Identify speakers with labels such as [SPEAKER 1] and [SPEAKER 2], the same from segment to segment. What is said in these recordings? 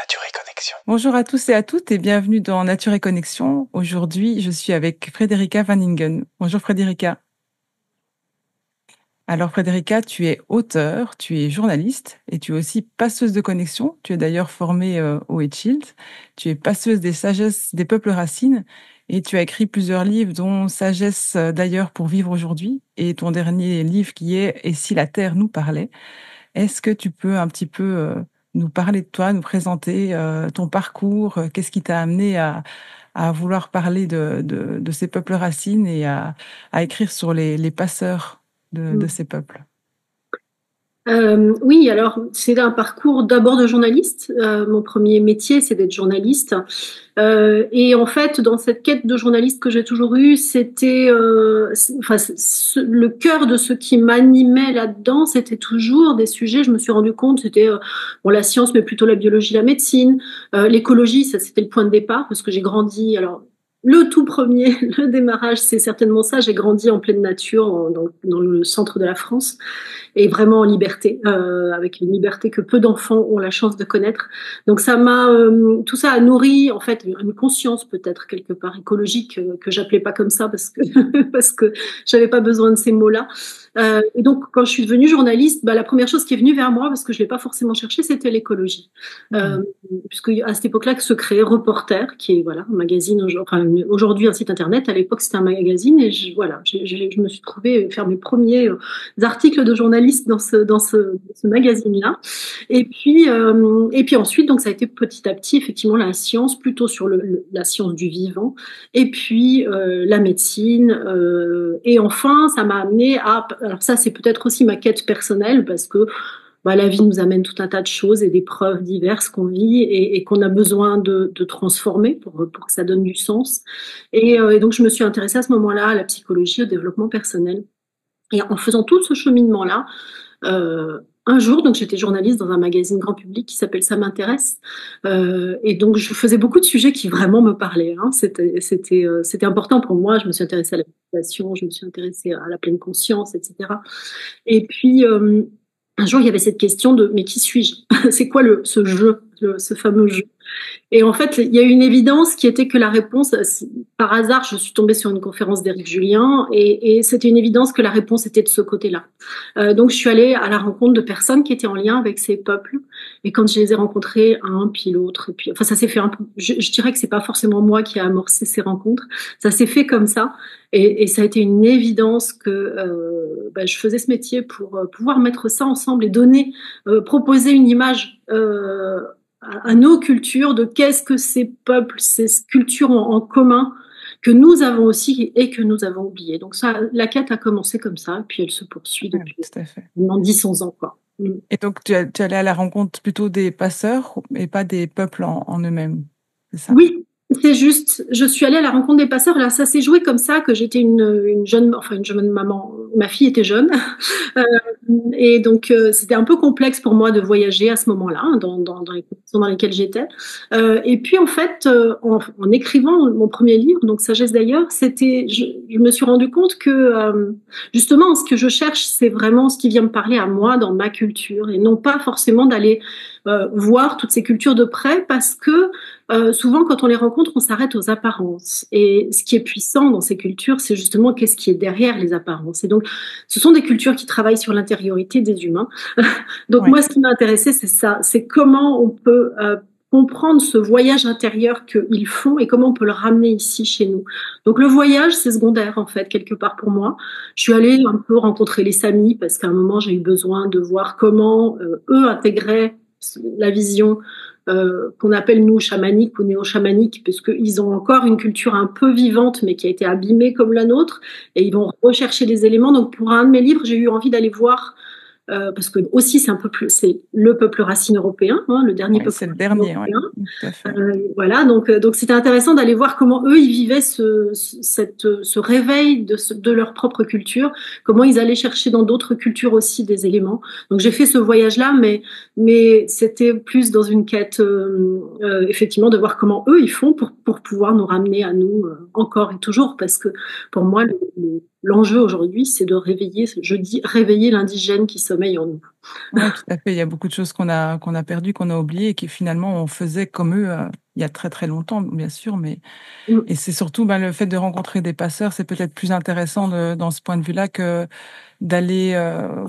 [SPEAKER 1] Nature et Connexion.
[SPEAKER 2] Bonjour à tous et à toutes et bienvenue dans Nature et Connexion. Aujourd'hui, je suis avec Frederica Van Ingen. Bonjour Frederica. Alors Frederica, tu es auteure, tu es journaliste et tu es aussi passeuse de connexion. Tu es d'ailleurs formée au Hochschild. Tu es passeuse des sagesses des peuples racines et tu as écrit plusieurs livres dont Sagesse d'ailleurs pour vivre aujourd'hui et ton dernier livre qui est Et si la Terre nous parlait. Est-ce que tu peux un petit peu nous parler de toi, nous présenter ton parcours, qu'est-ce qui t'a amené à vouloir parler de ces peuples racines et à écrire sur les passeurs de ces peuples?
[SPEAKER 3] Oui, alors c'est un parcours d'abord de journaliste. Mon premier métier, c'est d'être journaliste. Et en fait, dans cette quête de journaliste que j'ai toujours eue, c'était, le cœur de ce qui m'animait là-dedans, c'était toujours des sujets. Je me suis rendu compte, c'était bon, la science, mais plutôt la biologie, la médecine, l'écologie. Ça, c'était le point de départ parce que j'ai grandi. Alors, le tout premier, le démarrage, c'est certainement ça. J'ai grandi en pleine nature, dans le centre de la France et vraiment en liberté, avec une liberté que peu d'enfants ont la chance de connaître. Donc tout ça a nourri en fait une conscience peut-être quelque part écologique que j'appelais pas comme ça parce que parce que j'avais pas besoin de ces mots-là. Et donc quand je suis devenue journaliste, la première chose qui est venue vers moi parce que je l'ai pas forcément cherché, c'était l'écologie.
[SPEAKER 2] Mhm.
[SPEAKER 3] Puisque à cette époque-là que se créait Reporter, qui est voilà un magazine, aujourd'hui un site internet. À l'époque, c'était un magazine et je me suis trouvée faire mes premiers articles de journaliste dans ce magazine-là. Et puis ensuite, donc ça a été petit à petit effectivement la science, plutôt sur la science du vivant, et puis la médecine, et enfin ça m'a amené à. Alors ça, c'est peut-être aussi ma quête personnelle parce que la vie nous amène tout un tas de choses et des preuves diverses qu'on vit et qu'on a besoin de transformer pour que ça donne du sens. Et donc, je me suis intéressée à ce moment-là à la psychologie, au développement personnel. Et en faisant tout ce cheminement-là, un jour, donc j'étais journaliste dans un magazine grand public qui s'appelle Ça m'intéresse, et donc je faisais beaucoup de sujets qui vraiment me parlaient, hein. C'était important pour moi. Je me suis intéressée à la méditation, je me suis intéressée à la pleine conscience, etc. Et puis un jour, il y avait cette question de mais qui suis-je? C'est quoi ce jeu, ce fameux jeu? Et en fait, il y a eu une évidence qui était que la réponse, par hasard, je suis tombée sur une conférence d'Éric Julien et c'était une évidence que la réponse était de ce côté-là. Donc, je suis allée à la rencontre de personnes qui étaient en lien avec ces peuples. Et quand je les ai rencontrés, un, puis l'autre, et puis, enfin, ça s'est fait un peu, je dirais que c'est pas forcément moi qui ai amorcé ces rencontres. Ça s'est fait comme ça. Et ça a été une évidence que je faisais ce métier pour pouvoir mettre ça ensemble et proposer une image à nos cultures de qu'est-ce que ces peuples, ces cultures ont en commun que nous avons aussi et que nous avons oublié. Donc ça, la quête a commencé comme ça, et puis elle se poursuit
[SPEAKER 2] Ouais,
[SPEAKER 3] depuis
[SPEAKER 2] tout à fait.
[SPEAKER 3] maintenant 10-11 ans, quoi.
[SPEAKER 2] Et donc, tu allais à la rencontre plutôt des passeurs et pas des peuples en eux-mêmes, c'est ça?
[SPEAKER 3] Oui, c'est juste. Je suis allée à la rencontre des passeurs. Là, ça s'est joué comme ça que j'étais une jeune maman. Ma fille était jeune. Euh, et donc, c'était un peu complexe pour moi de voyager à ce moment-là, hein, dans les conditions dans lesquelles j'étais. Et puis, en fait, en écrivant mon premier livre, donc Sagesse d'ailleurs, je me suis rendu compte que, justement, ce que je cherche, c'est vraiment ce qui vient me parler à moi dans ma culture et non pas forcément d'aller voir toutes ces cultures de près parce que souvent, quand on les rencontre, on s'arrête aux apparences. Et ce qui est puissant dans ces cultures, c'est justement qu'est-ce qui est derrière les apparences. Et donc, ce sont des cultures qui travaillent sur l'intériorité des humains. Donc,
[SPEAKER 2] Oui.
[SPEAKER 3] moi, ce qui m'a intéressé, c'est ça. C'est comment on peut comprendre ce voyage intérieur qu'ils font et comment on peut le ramener ici chez nous. Donc, le voyage, c'est secondaire, en fait, quelque part pour moi. Je suis allée un peu rencontrer les Samis parce qu'à un moment, j'ai eu besoin de voir comment eux intégraient la vision qu'on appelle nous chamanique ou néo-chamanique, puisqu'ils ont encore une culture un peu vivante, mais qui a été abîmée comme la nôtre, et ils vont rechercher des éléments. Donc pour un de mes livres, j'ai eu envie d'aller voir, parce que aussi c'est un peuple, c'est le peuple racine européen, hein, le dernier
[SPEAKER 2] Oui,
[SPEAKER 3] peuple
[SPEAKER 2] c'est le
[SPEAKER 3] racine
[SPEAKER 2] dernier, oui,
[SPEAKER 3] européen.
[SPEAKER 2] tout à fait.
[SPEAKER 3] Voilà, donc c'était intéressant d'aller voir comment eux ils vivaient ce réveil de leur propre culture, comment ils allaient chercher dans d'autres cultures aussi des éléments. Donc j'ai fait ce voyage-là, mais c'était plus dans une quête effectivement de voir comment eux ils font pour pouvoir nous ramener à nous encore et toujours, parce que pour moi l'enjeu aujourd'hui, c'est de réveiller, je dis réveiller l'indigène qui sommeille en nous.
[SPEAKER 2] Ouais, tout à fait. Il y a beaucoup de choses qu'on a perdues, qu'on a oubliées et qui finalement on faisait comme eux, il y a très, très longtemps, bien sûr, mais
[SPEAKER 3] Mm.
[SPEAKER 2] et c'est surtout, le fait de rencontrer des passeurs, c'est peut-être plus intéressant dans ce point de vue-là que d'aller,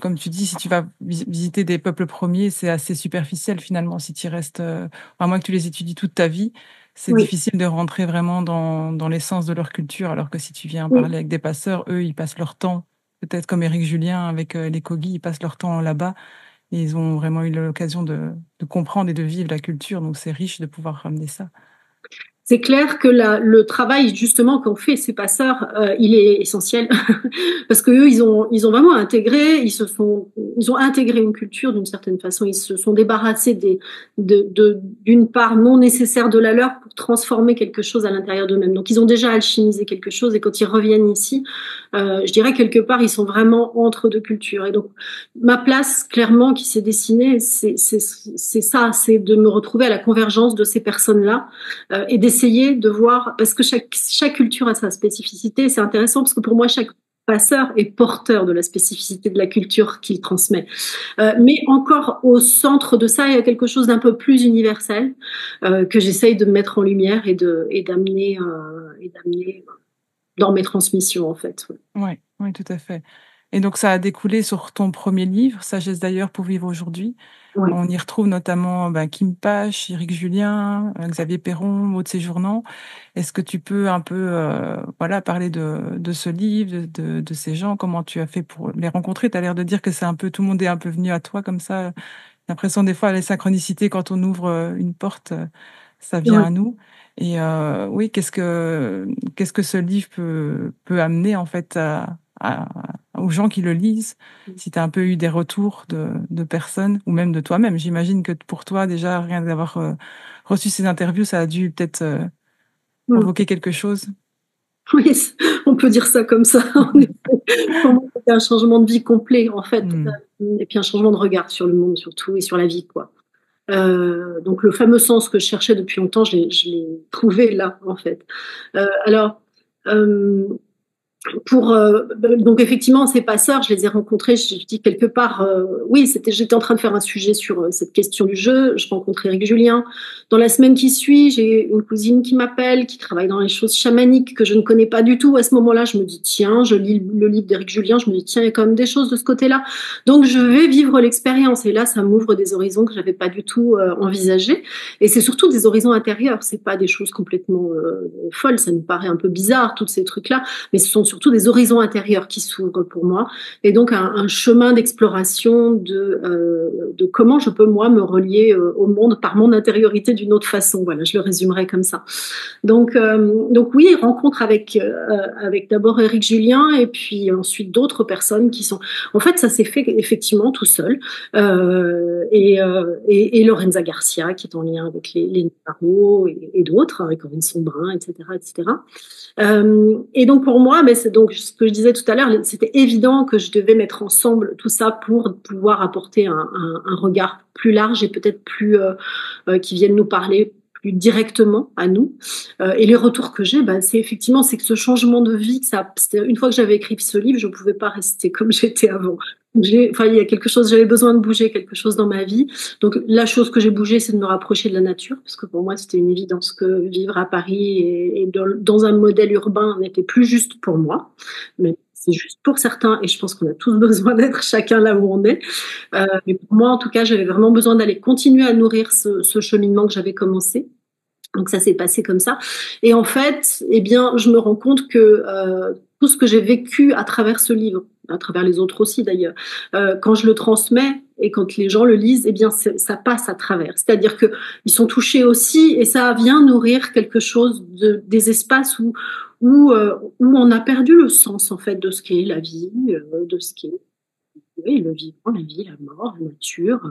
[SPEAKER 2] comme tu dis, si tu vas visiter des peuples premiers, c'est assez superficiel finalement. Si tu y restes, à moins que tu les étudies toute ta vie, c'est
[SPEAKER 3] Oui,
[SPEAKER 2] difficile de rentrer vraiment dans l'essence de leur culture. Alors que si tu viens
[SPEAKER 3] oui.
[SPEAKER 2] parler avec des passeurs, eux, ils passent leur temps, peut-être comme Éric Julien avec les Kogi, ils passent leur temps là-bas et ils ont vraiment eu l'occasion de comprendre et de vivre la culture. Donc c'est riche de pouvoir ramener ça.
[SPEAKER 3] C'est clair que le travail justement qu'ont fait ces passeurs, il est essentiel parce que eux, ils ont vraiment intégré, ils ont intégré une culture d'une certaine façon. Ils se sont débarrassés d'une part non nécessaire de la leur pour transformer quelque chose à l'intérieur d'eux-mêmes. Donc ils ont déjà alchimisé quelque chose et quand ils reviennent ici, je dirais quelque part ils sont vraiment entre deux cultures. Et donc ma place clairement qui s'est dessinée, c'est ça, c'est de me retrouver à la convergence de ces personnes-là et d'essayer de voir, parce que chaque culture a sa spécificité. C'est intéressant parce que pour moi, chaque passeur est porteur de la spécificité de la culture qu'il transmet. Mais encore au centre de ça, il y a quelque chose d'un peu plus universel que j'essaye de mettre en lumière et d'amener dans mes transmissions, en fait.
[SPEAKER 2] Ouais, oui, tout à fait. Et donc ça a découlé sur ton premier livre, Sagesse d'ailleurs pour vivre aujourd'hui.
[SPEAKER 3] Ouais.
[SPEAKER 2] On y retrouve notamment Kim Pache, Éric Julien, Xavier Perron, Maud Séjournant. Est-ce que tu peux un peu voilà, parler de ce livre, de ces gens, comment tu as fait pour les rencontrer? Tu as l'air de dire que c'est un peu, tout le monde est un peu venu à toi comme ça. J'ai l'impression des fois, les synchronicités, quand on ouvre une porte, ça vient
[SPEAKER 3] Ouais.
[SPEAKER 2] à nous. Et oui, qu'est-ce que ce livre peut amener en fait aux gens qui le lisent? Si tu as un peu eu des retours de personnes ou même de toi-même, j'imagine que pour toi déjà rien d'avoir reçu ces interviews, ça a dû peut-être
[SPEAKER 3] Mm.
[SPEAKER 2] provoquer quelque chose.
[SPEAKER 3] Oui, on peut dire ça comme ça. En effet. Pour moi, c'était un changement de vie complet, en fait,
[SPEAKER 2] Hmm.
[SPEAKER 3] et puis un changement de regard sur le monde surtout et sur la vie, quoi. Donc le fameux sens que je cherchais depuis longtemps, je l'ai trouvé là, en fait. Alors, euh, donc effectivement ces passeurs je les ai rencontrés, je dis quelque part oui, j'étais en train de faire un sujet sur cette question du jeu, je rencontre Éric Julien dans la semaine qui suit, j'ai une cousine qui m'appelle qui travaille dans les choses chamaniques que je ne connais pas du tout. À ce moment-là je me dis tiens, je lis le livre d'Éric Julien, je me dis tiens, il y a quand même des choses de ce côté-là, donc je vais vivre l'expérience et là ça m'ouvre des horizons que j'avais pas du tout envisagés, et c'est surtout des horizons intérieurs, c'est pas des choses complètement folles, ça nous paraît un peu bizarre tous ces trucs là, mais ce sont surtout des horizons intérieurs qui s'ouvrent pour moi, et donc un chemin d'exploration de comment je peux moi me relier au monde par mon intériorité d'une autre façon. Voilà, je le résumerai comme ça. Donc oui, rencontre avec d'abord Éric Julien et puis ensuite d'autres personnes qui sont. En fait, ça s'est fait effectivement tout seul. Et Lorenza Garcia qui est en lien avec les Navarros et d'autres, avec Corinne Sombrin, etc., etc. Et donc pour moi, mais c'est donc ce que je disais tout à l'heure, c'était évident que je devais mettre ensemble tout ça pour pouvoir apporter un regard plus large et peut-être plus qui vienne nous parler plus directement à nous. Et les retours que j'ai, c'est effectivement c'est que ce changement de vie, une fois que j'avais écrit ce livre, je ne pouvais pas rester comme j'étais avant. Enfin, il y a quelque chose, j'avais besoin de bouger quelque chose dans ma vie. Donc la chose que j'ai bougé, c'est de me rapprocher de la nature, parce que pour moi c'était une évidence que vivre à Paris et dans un modèle urbain n'était plus juste pour moi, mais c'est juste pour certains, et je pense qu'on a tous besoin d'être chacun là où on est. Mais pour moi, en tout cas, j'avais vraiment besoin d'aller continuer à nourrir ce cheminement que j'avais commencé. Donc ça s'est passé comme ça. Et en fait, eh bien, je me rends compte que tout ce que j'ai vécu à travers ce livre, à travers les autres aussi d'ailleurs, quand je le transmets et quand les gens le lisent, eh bien, ça passe à travers. C'est-à-dire que ils sont touchés aussi, et ça vient nourrir quelque chose des espaces où on a perdu le sens en fait de ce qu'est la vie, de ce qu'est oui, le vivant, la vie, la mort, la nature,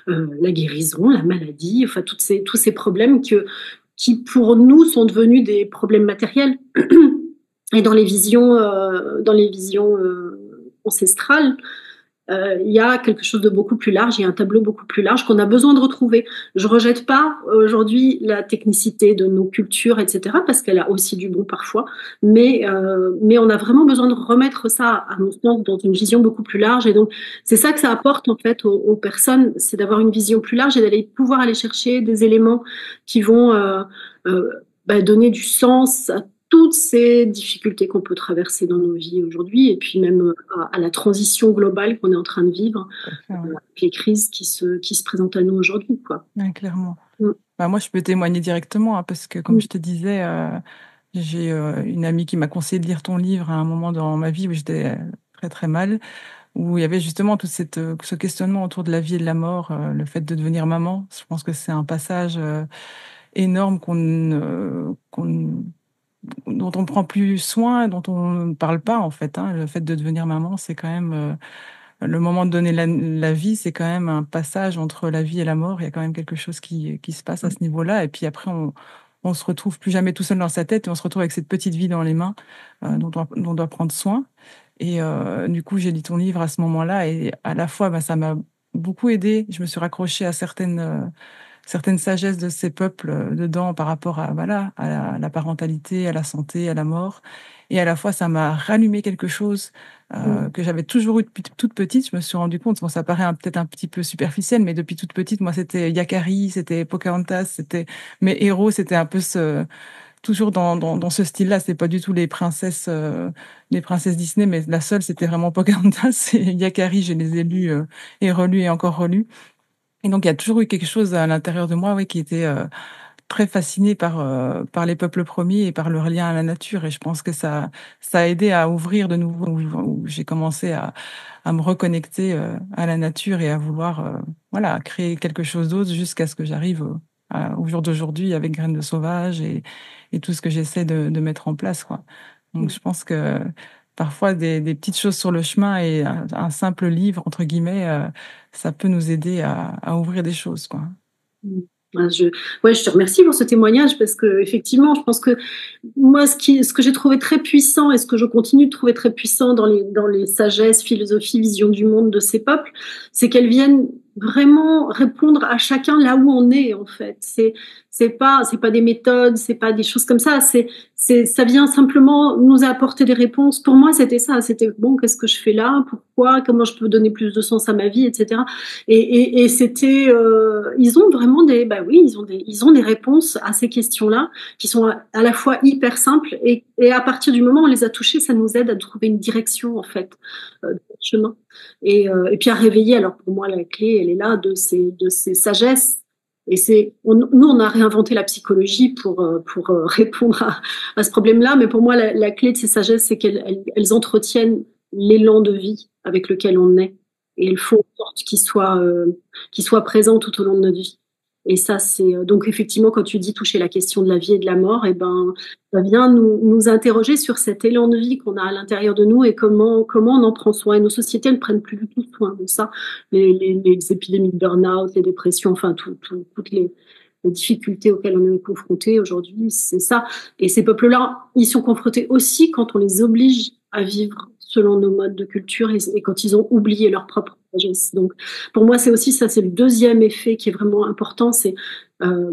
[SPEAKER 3] la guérison, la maladie, enfin tous ces problèmes qui pour nous sont devenus des problèmes matériels. Et dans les visions ancestrales, il y a quelque chose de beaucoup plus large, il y a un tableau beaucoup plus large qu'on a besoin de retrouver. Je rejette pas aujourd'hui la technicité de nos cultures, etc., parce qu'elle a aussi du bon parfois, mais on a vraiment besoin de remettre ça, à mon sens, dans une vision beaucoup plus large. Et donc, c'est ça que ça apporte en fait aux personnes, c'est d'avoir une vision plus large et d'aller pouvoir aller chercher des éléments qui vont euh, donner du sens à toutes ces difficultés qu'on peut traverser dans nos vies aujourd'hui, et puis même à la transition globale qu'on est en train de vivre,
[SPEAKER 2] Tout à fait, ouais.
[SPEAKER 3] avec les crises qui se présentent à nous aujourd'hui, quoi.
[SPEAKER 2] Ouais, clairement.
[SPEAKER 3] Mm.
[SPEAKER 2] Bah, moi, je peux témoigner directement, hein, parce que, comme
[SPEAKER 3] Mm.
[SPEAKER 2] je te disais, j'ai une amie qui m'a conseillé de lire ton livre à un moment dans ma vie où j'étais très très mal, où il y avait justement tout ce questionnement autour de la vie et de la mort, le fait de devenir maman. Je pense que c'est un passage énorme dont on prend plus soin, dont on ne parle pas en fait, hein. Le fait de devenir maman, c'est quand même le moment de donner la vie, c'est quand même un passage entre la vie et la mort. Il y a quand même quelque chose qui se passe à ce niveau-là. Et puis après, on se retrouve plus jamais tout seul dans sa tête et on se retrouve avec cette petite vie dans les mains dont on doit prendre soin. Et du coup, j'ai lu ton livre à ce moment-là et à la fois, bah, ça m'a beaucoup aidé. Je me suis raccrochée à certaines sagesses de ces peuples dedans par rapport à, voilà, à la parentalité, à la santé, à la mort. Et à la fois, ça m'a rallumé quelque chose
[SPEAKER 3] Mm.
[SPEAKER 2] que j'avais toujours eu depuis toute petite. Je me suis rendu compte, bon, ça paraît peut-être un petit peu superficiel, mais depuis toute petite, moi, c'était Yakari, c'était Pocahontas, c'était mes héros, c'était un peu toujours dans ce style-là. C'est pas du tout les princesses Disney, mais la seule, c'était vraiment Pocahontas et Yakari. Je les ai lus et relus et encore relus. Et donc, il y a toujours eu quelque chose à l'intérieur de moi, oui, qui était très fasciné par les peuples premiers et par leur lien à la nature. Et je pense que ça a aidé à ouvrir de nouveau, où j'ai commencé à me reconnecter à la nature et à vouloir voilà, créer quelque chose d'autre jusqu'à ce que j'arrive au jour d'aujourd'hui avec Graines de Sauvage et tout ce que j'essaie de mettre en place, quoi. Donc, je pense que parfois, des petites choses sur le chemin et un simple livre, entre guillemets, ça peut nous aider à ouvrir des choses, quoi.
[SPEAKER 3] Mm. Ouais, je te remercie pour ce témoignage parce que effectivement, je pense que moi, ce que j'ai trouvé très puissant et ce que je continue de trouver très puissant dans les sagesses, philosophies, visions du monde de ces peuples, c'est qu'elles viennent vraiment répondre à chacun là où on est, en fait. C'est pas des méthodes, c'est pas des choses comme ça. Ça vient simplement nous apporter des réponses. Pour moi, c'était ça. C'était bon, qu'est-ce que je fais là? Pourquoi? Comment je peux donner plus de sens à ma vie, etc. Et c'était, ils ont vraiment bah oui, ils ont des réponses à ces questions-là qui sont à la fois hyper simples et à partir du moment où on les a touchées, ça nous aide à trouver une direction en fait de chemin et puis à réveiller. Alors pour moi, la clé, elle est là de ces sagesses. Et nous, on a réinventé la psychologie pour répondre à ce problème-là. Mais pour moi, la clé de ces sagesses, c'est elles entretiennent l'élan de vie avec lequel on est. Et elles font en sorte qu'il soit présent tout au long de notre vie. Et ça, c'est donc effectivement, quand tu dis toucher la question de la vie et de la mort, et ben, ça vient nous interroger sur cet élan de vie qu'on a à l'intérieur de nous et comment on en prend soin. Et nos sociétés ne prennent plus du tout soin de ça. Les épidémies de burn-out, les dépressions, enfin, toutes les difficultés auxquelles on est confronté aujourd'hui, c'est ça. Et ces peuples-là, ils sont confrontés aussi quand on les oblige à vivre selon nos modes de culture et quand ils ont oublié leur propre sagesse. Donc, pour moi, c'est aussi ça, c'est le deuxième effet qui est vraiment important, c'est euh,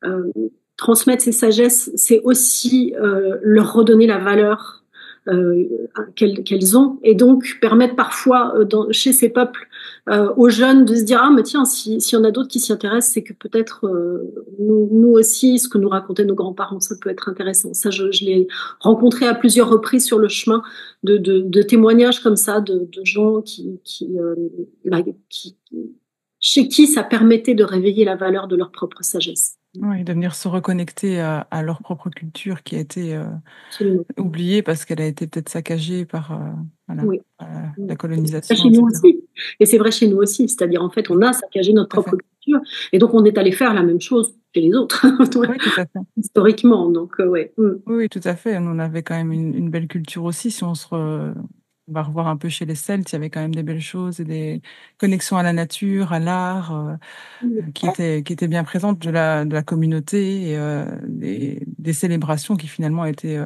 [SPEAKER 3] euh, transmettre ces sagesses, c'est aussi leur redonner la valeur euh, qu'elles ont et donc permettre parfois chez ces peuples aux jeunes de se dire ah mais tiens s'il y en a d'autres qui s'y intéressent c'est que peut-être nous aussi ce que nous racontaient nos grands-parents ça peut être intéressant ça je l'ai rencontré à plusieurs reprises sur le chemin de témoignages comme ça de gens qui chez qui ça permettait de réveiller la valeur de leur propre sagesse.
[SPEAKER 2] Oui, de venir se reconnecter à leur propre culture qui a été
[SPEAKER 3] Absolument.
[SPEAKER 2] oubliée parce qu'elle a été peut-être saccagée par voilà,
[SPEAKER 3] Oui.
[SPEAKER 2] la
[SPEAKER 3] C'est vrai
[SPEAKER 2] colonisation,
[SPEAKER 3] chez nous
[SPEAKER 2] etc.
[SPEAKER 3] aussi. Et c'est vrai chez nous aussi. C'est-à-dire, en fait, on a saccagé notre
[SPEAKER 2] Tout à
[SPEAKER 3] propre
[SPEAKER 2] fait.
[SPEAKER 3] culture. Et donc, on est allé faire la même chose chez les autres,
[SPEAKER 2] Oui, tout à fait.
[SPEAKER 3] historiquement. Donc, ouais. Mm.
[SPEAKER 2] Oui, oui, tout à fait. Nous, on avait quand même une belle culture aussi. Si on va revoir un peu chez les Celtes, il y avait quand même des belles choses et des connexions à la nature, à l'art, qui étaient bien présentes de la communauté et des célébrations qui finalement étaient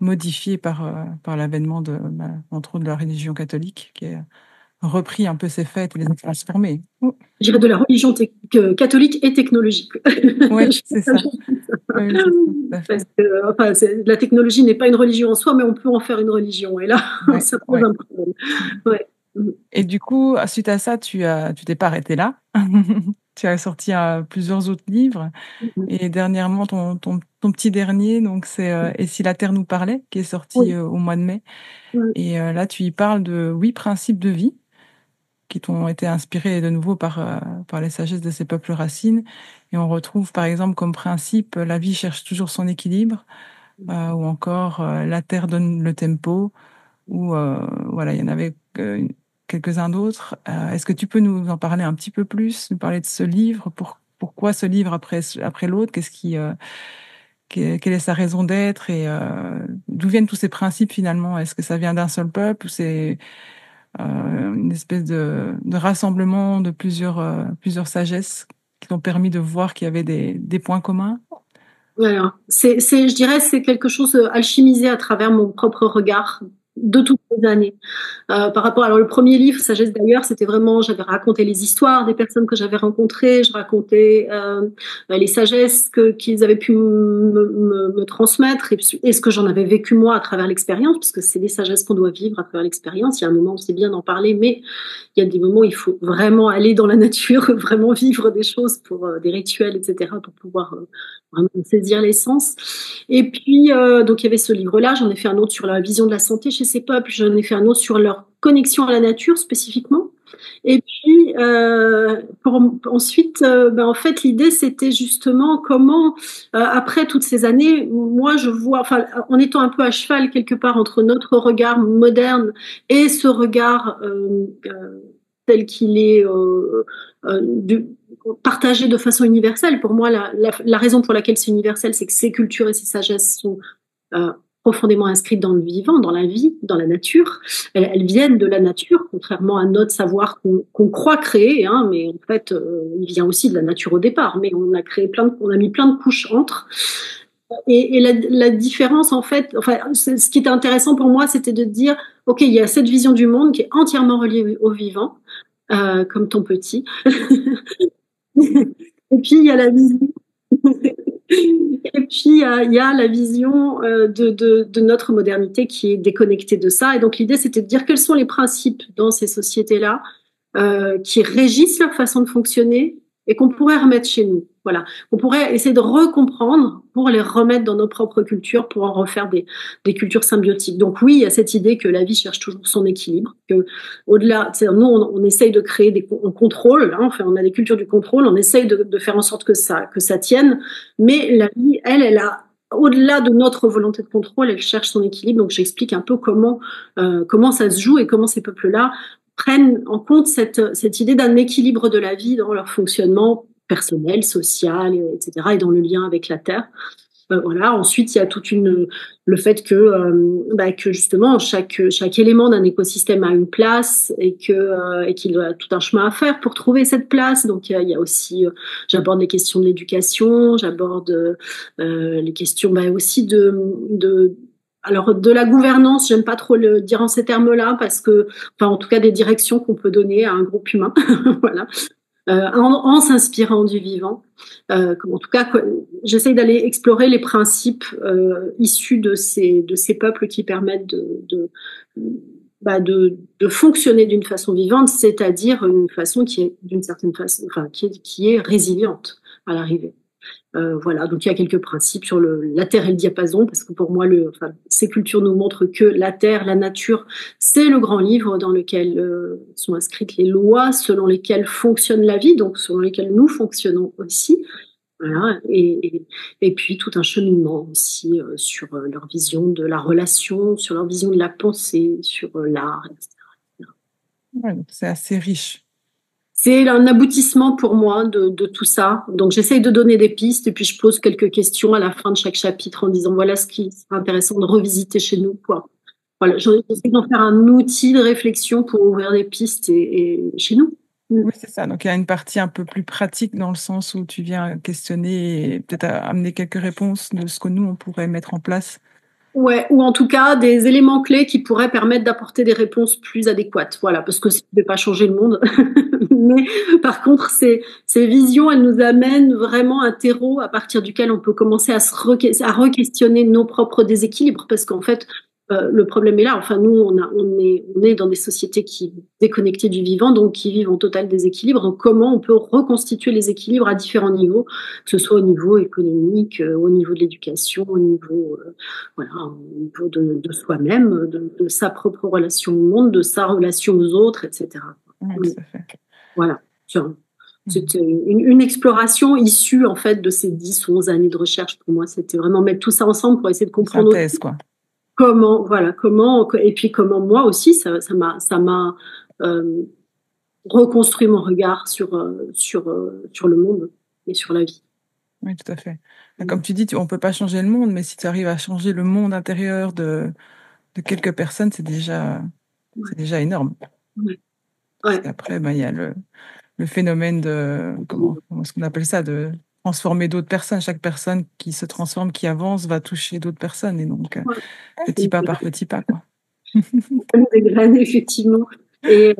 [SPEAKER 2] modifiées par l'avènement entre autres de la religion catholique, qui est repris un peu ces fêtes et les a transformées.
[SPEAKER 3] Je dirais de la religion catholique et technologique.
[SPEAKER 2] Oui, c'est ça. Oui, c'est ça, tout à fait.
[SPEAKER 3] Parce que, enfin, la technologie n'est pas une religion en soi, mais on peut en faire une religion. Et là,
[SPEAKER 2] Ouais,
[SPEAKER 3] ça pose
[SPEAKER 2] ouais.
[SPEAKER 3] un problème. Ouais.
[SPEAKER 2] Et du coup, suite à ça, tu t'es pas arrêté là. Tu as sorti plusieurs autres livres. Et dernièrement, ton petit dernier, donc c'est Et si la Terre nous parlait, qui est sorti
[SPEAKER 3] Oui.
[SPEAKER 2] au mois de mai.
[SPEAKER 3] Oui.
[SPEAKER 2] Et là, tu y parles de 8 principes de vie qui t'ont été inspirés de nouveau par les sagesses de ces peuples racines. Et on retrouve par exemple comme principe, la vie cherche toujours son équilibre, ou encore la terre donne le tempo, ou voilà, il y en avait quelques-uns d'autres. Est-ce que tu peux nous en parler un petit peu plus, nous parler de ce livre, pourquoi ce livre après l'autre, quelle est sa raison d'être et d'où viennent tous ces principes finalement? Est-ce que ça vient d'un seul peuple ou c'est une espèce de rassemblement de plusieurs sagesses qui t'ont permis de voir qu'il y avait des points communs?
[SPEAKER 3] Alors, je dirais, c'est quelque chose alchimisé à travers mon propre regard de toutes ces années. Par rapport, alors le premier livre, Sagesse d'ailleurs, c'était vraiment, j'avais raconté les histoires des personnes que j'avais rencontrées, je racontais les sagesses qu'ils avaient pu me transmettre et ce que j'en avais vécu moi à travers l'expérience, parce que c'est des sagesses qu'on doit vivre à travers l'expérience. Il y a un moment où c'est bien d'en parler, mais il y a des moments où il faut vraiment aller dans la nature, vraiment vivre des choses pour des rituels, etc., pour pouvoir vraiment saisir l'essence. Et puis, donc il y avait ce livre-là, j'en ai fait un autre sur la vision de la santé chez ces peuples, j'en ai fait un autre sur leur connexion à la nature spécifiquement. Et puis, ensuite, en fait, l'idée, c'était justement comment, après toutes ces années, moi, je vois, enfin, en étant un peu à cheval quelque part entre notre regard moderne et ce regard tel qu'il est partagé de façon universelle. Pour moi, la raison pour laquelle c'est universel, c'est que ces cultures et ces sagesses sont euh, profondément inscrites dans le vivant, dans la vie, dans la nature. Elles viennent de la nature, contrairement à notre savoir qu'on croit créer, hein, mais en fait, il vient aussi de la nature au départ. Mais on a créé on a mis plein de couches entre. Et la différence, en fait, enfin, ce qui était intéressant pour moi, c'était de dire, ok, il y a cette vision du monde qui est entièrement reliée au vivant, comme ton petit. Et puis il y a la vision. Et puis, il y a la vision de notre modernité qui est déconnectée de ça. Et donc, l'idée, c'était de dire quels sont les principes dans ces sociétés-là qui régissent leur façon de fonctionner et qu'on pourrait remettre chez nous. Voilà. On pourrait essayer de recomprendre pour les remettre dans nos propres cultures, pour en refaire des cultures symbiotiques. Donc oui, il y a cette idée que la vie cherche toujours son équilibre, que au-delà, nous, on essaye de créer on contrôle, hein, enfin, on a des cultures du contrôle, on essaye de faire en sorte que ça tienne, mais la vie, elle a au-delà de notre volonté de contrôle, elle cherche son équilibre. Donc j'explique un peu comment ça se joue et comment ces peuples-là prennent en compte cette idée d'un équilibre de la vie dans leur fonctionnement personnel, social, etc., et dans le lien avec la Terre. Voilà. Ensuite, il y a le fait que justement chaque élément d'un écosystème a une place et qu'il a tout un chemin à faire pour trouver cette place. Donc il y a aussi, j'aborde les questions de l'éducation, j'aborde les questions aussi alors de la gouvernance, j'aime pas trop le dire en ces termes-là parce que, enfin en tout cas des directions qu'on peut donner à un groupe humain, voilà, en s'inspirant du vivant. En tout cas, j'essaye d'aller explorer les principes issus de ces peuples qui permettent de fonctionner d'une façon vivante, c'est-à-dire une façon qui est d'une certaine façon, enfin qui est résiliente à l'arrivée. Voilà, donc il y a quelques principes sur la terre et le diapason, parce que pour moi, ces cultures nous montrent que la terre, la nature, c'est le grand livre dans lequel sont inscrites les lois selon lesquelles fonctionne la vie, donc selon lesquelles nous fonctionnons aussi. Voilà, et puis tout un cheminement aussi sur leur vision de la relation, sur leur vision de la pensée, sur l'art, etc.
[SPEAKER 2] Ouais, donc c'est assez riche.
[SPEAKER 3] C'est un aboutissement pour moi de tout ça. Donc j'essaye de donner des pistes et puis je pose quelques questions à la fin de chaque chapitre en disant voilà ce qui serait intéressant de revisiter chez nous, quoi. Voilà, j'essaie d'en faire un outil de réflexion pour ouvrir des pistes et chez nous.
[SPEAKER 2] Oui, c'est ça. Donc, il y a une partie un peu plus pratique dans le sens où tu viens questionner et peut-être amener quelques réponses de ce que nous, on pourrait mettre en place.
[SPEAKER 3] Ouais, ou en tout cas des éléments clés qui pourraient permettre d'apporter des réponses plus adéquates. Voilà, parce que ça ne peut pas changer le monde. Mais par contre, ces visions, elles nous amènent vraiment un terreau à partir duquel on peut commencer à re-questionner nos propres déséquilibres. Parce qu'en fait, le problème est là. Enfin, nous, on est dans des sociétés qui déconnectées du vivant, donc qui vivent en total déséquilibre. Donc, comment on peut reconstituer les équilibres à différents niveaux, que ce soit au niveau économique, au niveau de l'éducation, au niveau voilà, au niveau de soi-même, de sa propre relation au monde, de sa relation aux autres, etc.
[SPEAKER 2] Oui, tout à fait.
[SPEAKER 3] Voilà. C'était une exploration issue en fait de ces 10 ou 11 années de recherche. Pour moi, c'était vraiment mettre tout ça ensemble pour essayer de comprendre
[SPEAKER 2] synthèse, quoi.
[SPEAKER 3] Comment, et puis comment moi aussi, ça m'a reconstruit mon regard sur le monde et sur la vie.
[SPEAKER 2] Oui, tout à fait. Comme tu dis, on peut pas changer le monde, mais si tu arrives à changer le monde intérieur de quelques personnes, c'est déjà énorme.
[SPEAKER 3] Ouais.
[SPEAKER 2] Parce qu'après, il y a le phénomène de, comment est-ce qu'on appelle ça, de transformer d'autres personnes. Chaque personne qui se transforme, qui avance, va toucher d'autres personnes. Et donc, petit pas par petit pas, quoi.
[SPEAKER 3] Des graines, effectivement. Et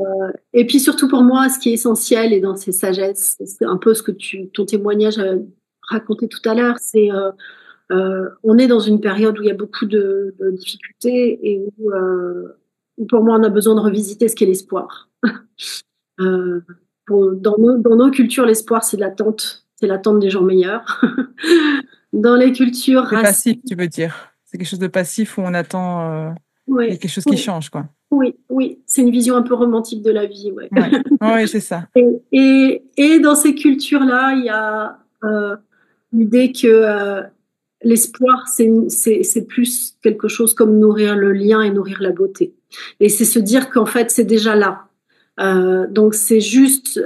[SPEAKER 3] puis surtout pour moi, ce qui est essentiel et dans ces sagesses, c'est un peu ce que ton témoignage a raconté tout à l'heure, c'est on est dans une période où il y a beaucoup de difficultés et où pour moi on a besoin de revisiter ce qu'est l'espoir. Dans nos cultures, l'espoir c'est l'attente des gens meilleurs. Dans les cultures
[SPEAKER 2] C'est passif, tu veux dire. C'est quelque chose de passif où on attend il y a quelque chose qui change, quoi.
[SPEAKER 3] Oui, c'est une vision un peu romantique de la vie, ouais.
[SPEAKER 2] Oui, c'est ça.
[SPEAKER 3] Et dans ces cultures-là, il y a l'idée que l'espoir, c'est plus quelque chose comme nourrir le lien et nourrir la beauté. Et c'est se dire qu'en fait, c'est déjà là. Donc c'est juste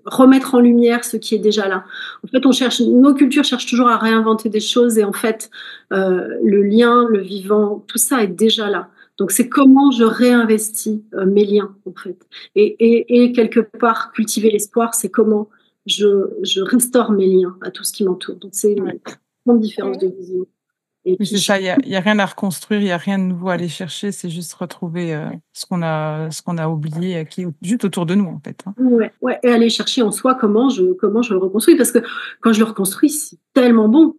[SPEAKER 3] remettre en lumière ce qui est déjà là. En fait, nos cultures cherchent toujours à réinventer des choses et en fait, le lien, le vivant, tout ça est déjà là. Donc c'est comment je réinvestis mes liens en fait. Et quelque part cultiver l'espoir, c'est comment je restaure mes liens à tout ce qui m'entoure. Donc c'est une grande différence de vision.
[SPEAKER 2] Oui, c'est ça, il y a rien à reconstruire, il y a rien de nouveau à aller chercher, c'est juste retrouver ce qu'on a oublié, qui est juste autour de nous, en fait.
[SPEAKER 3] Ouais, et aller chercher en soi comment je le reconstruis, parce que quand je le reconstruis, c'est tellement bon.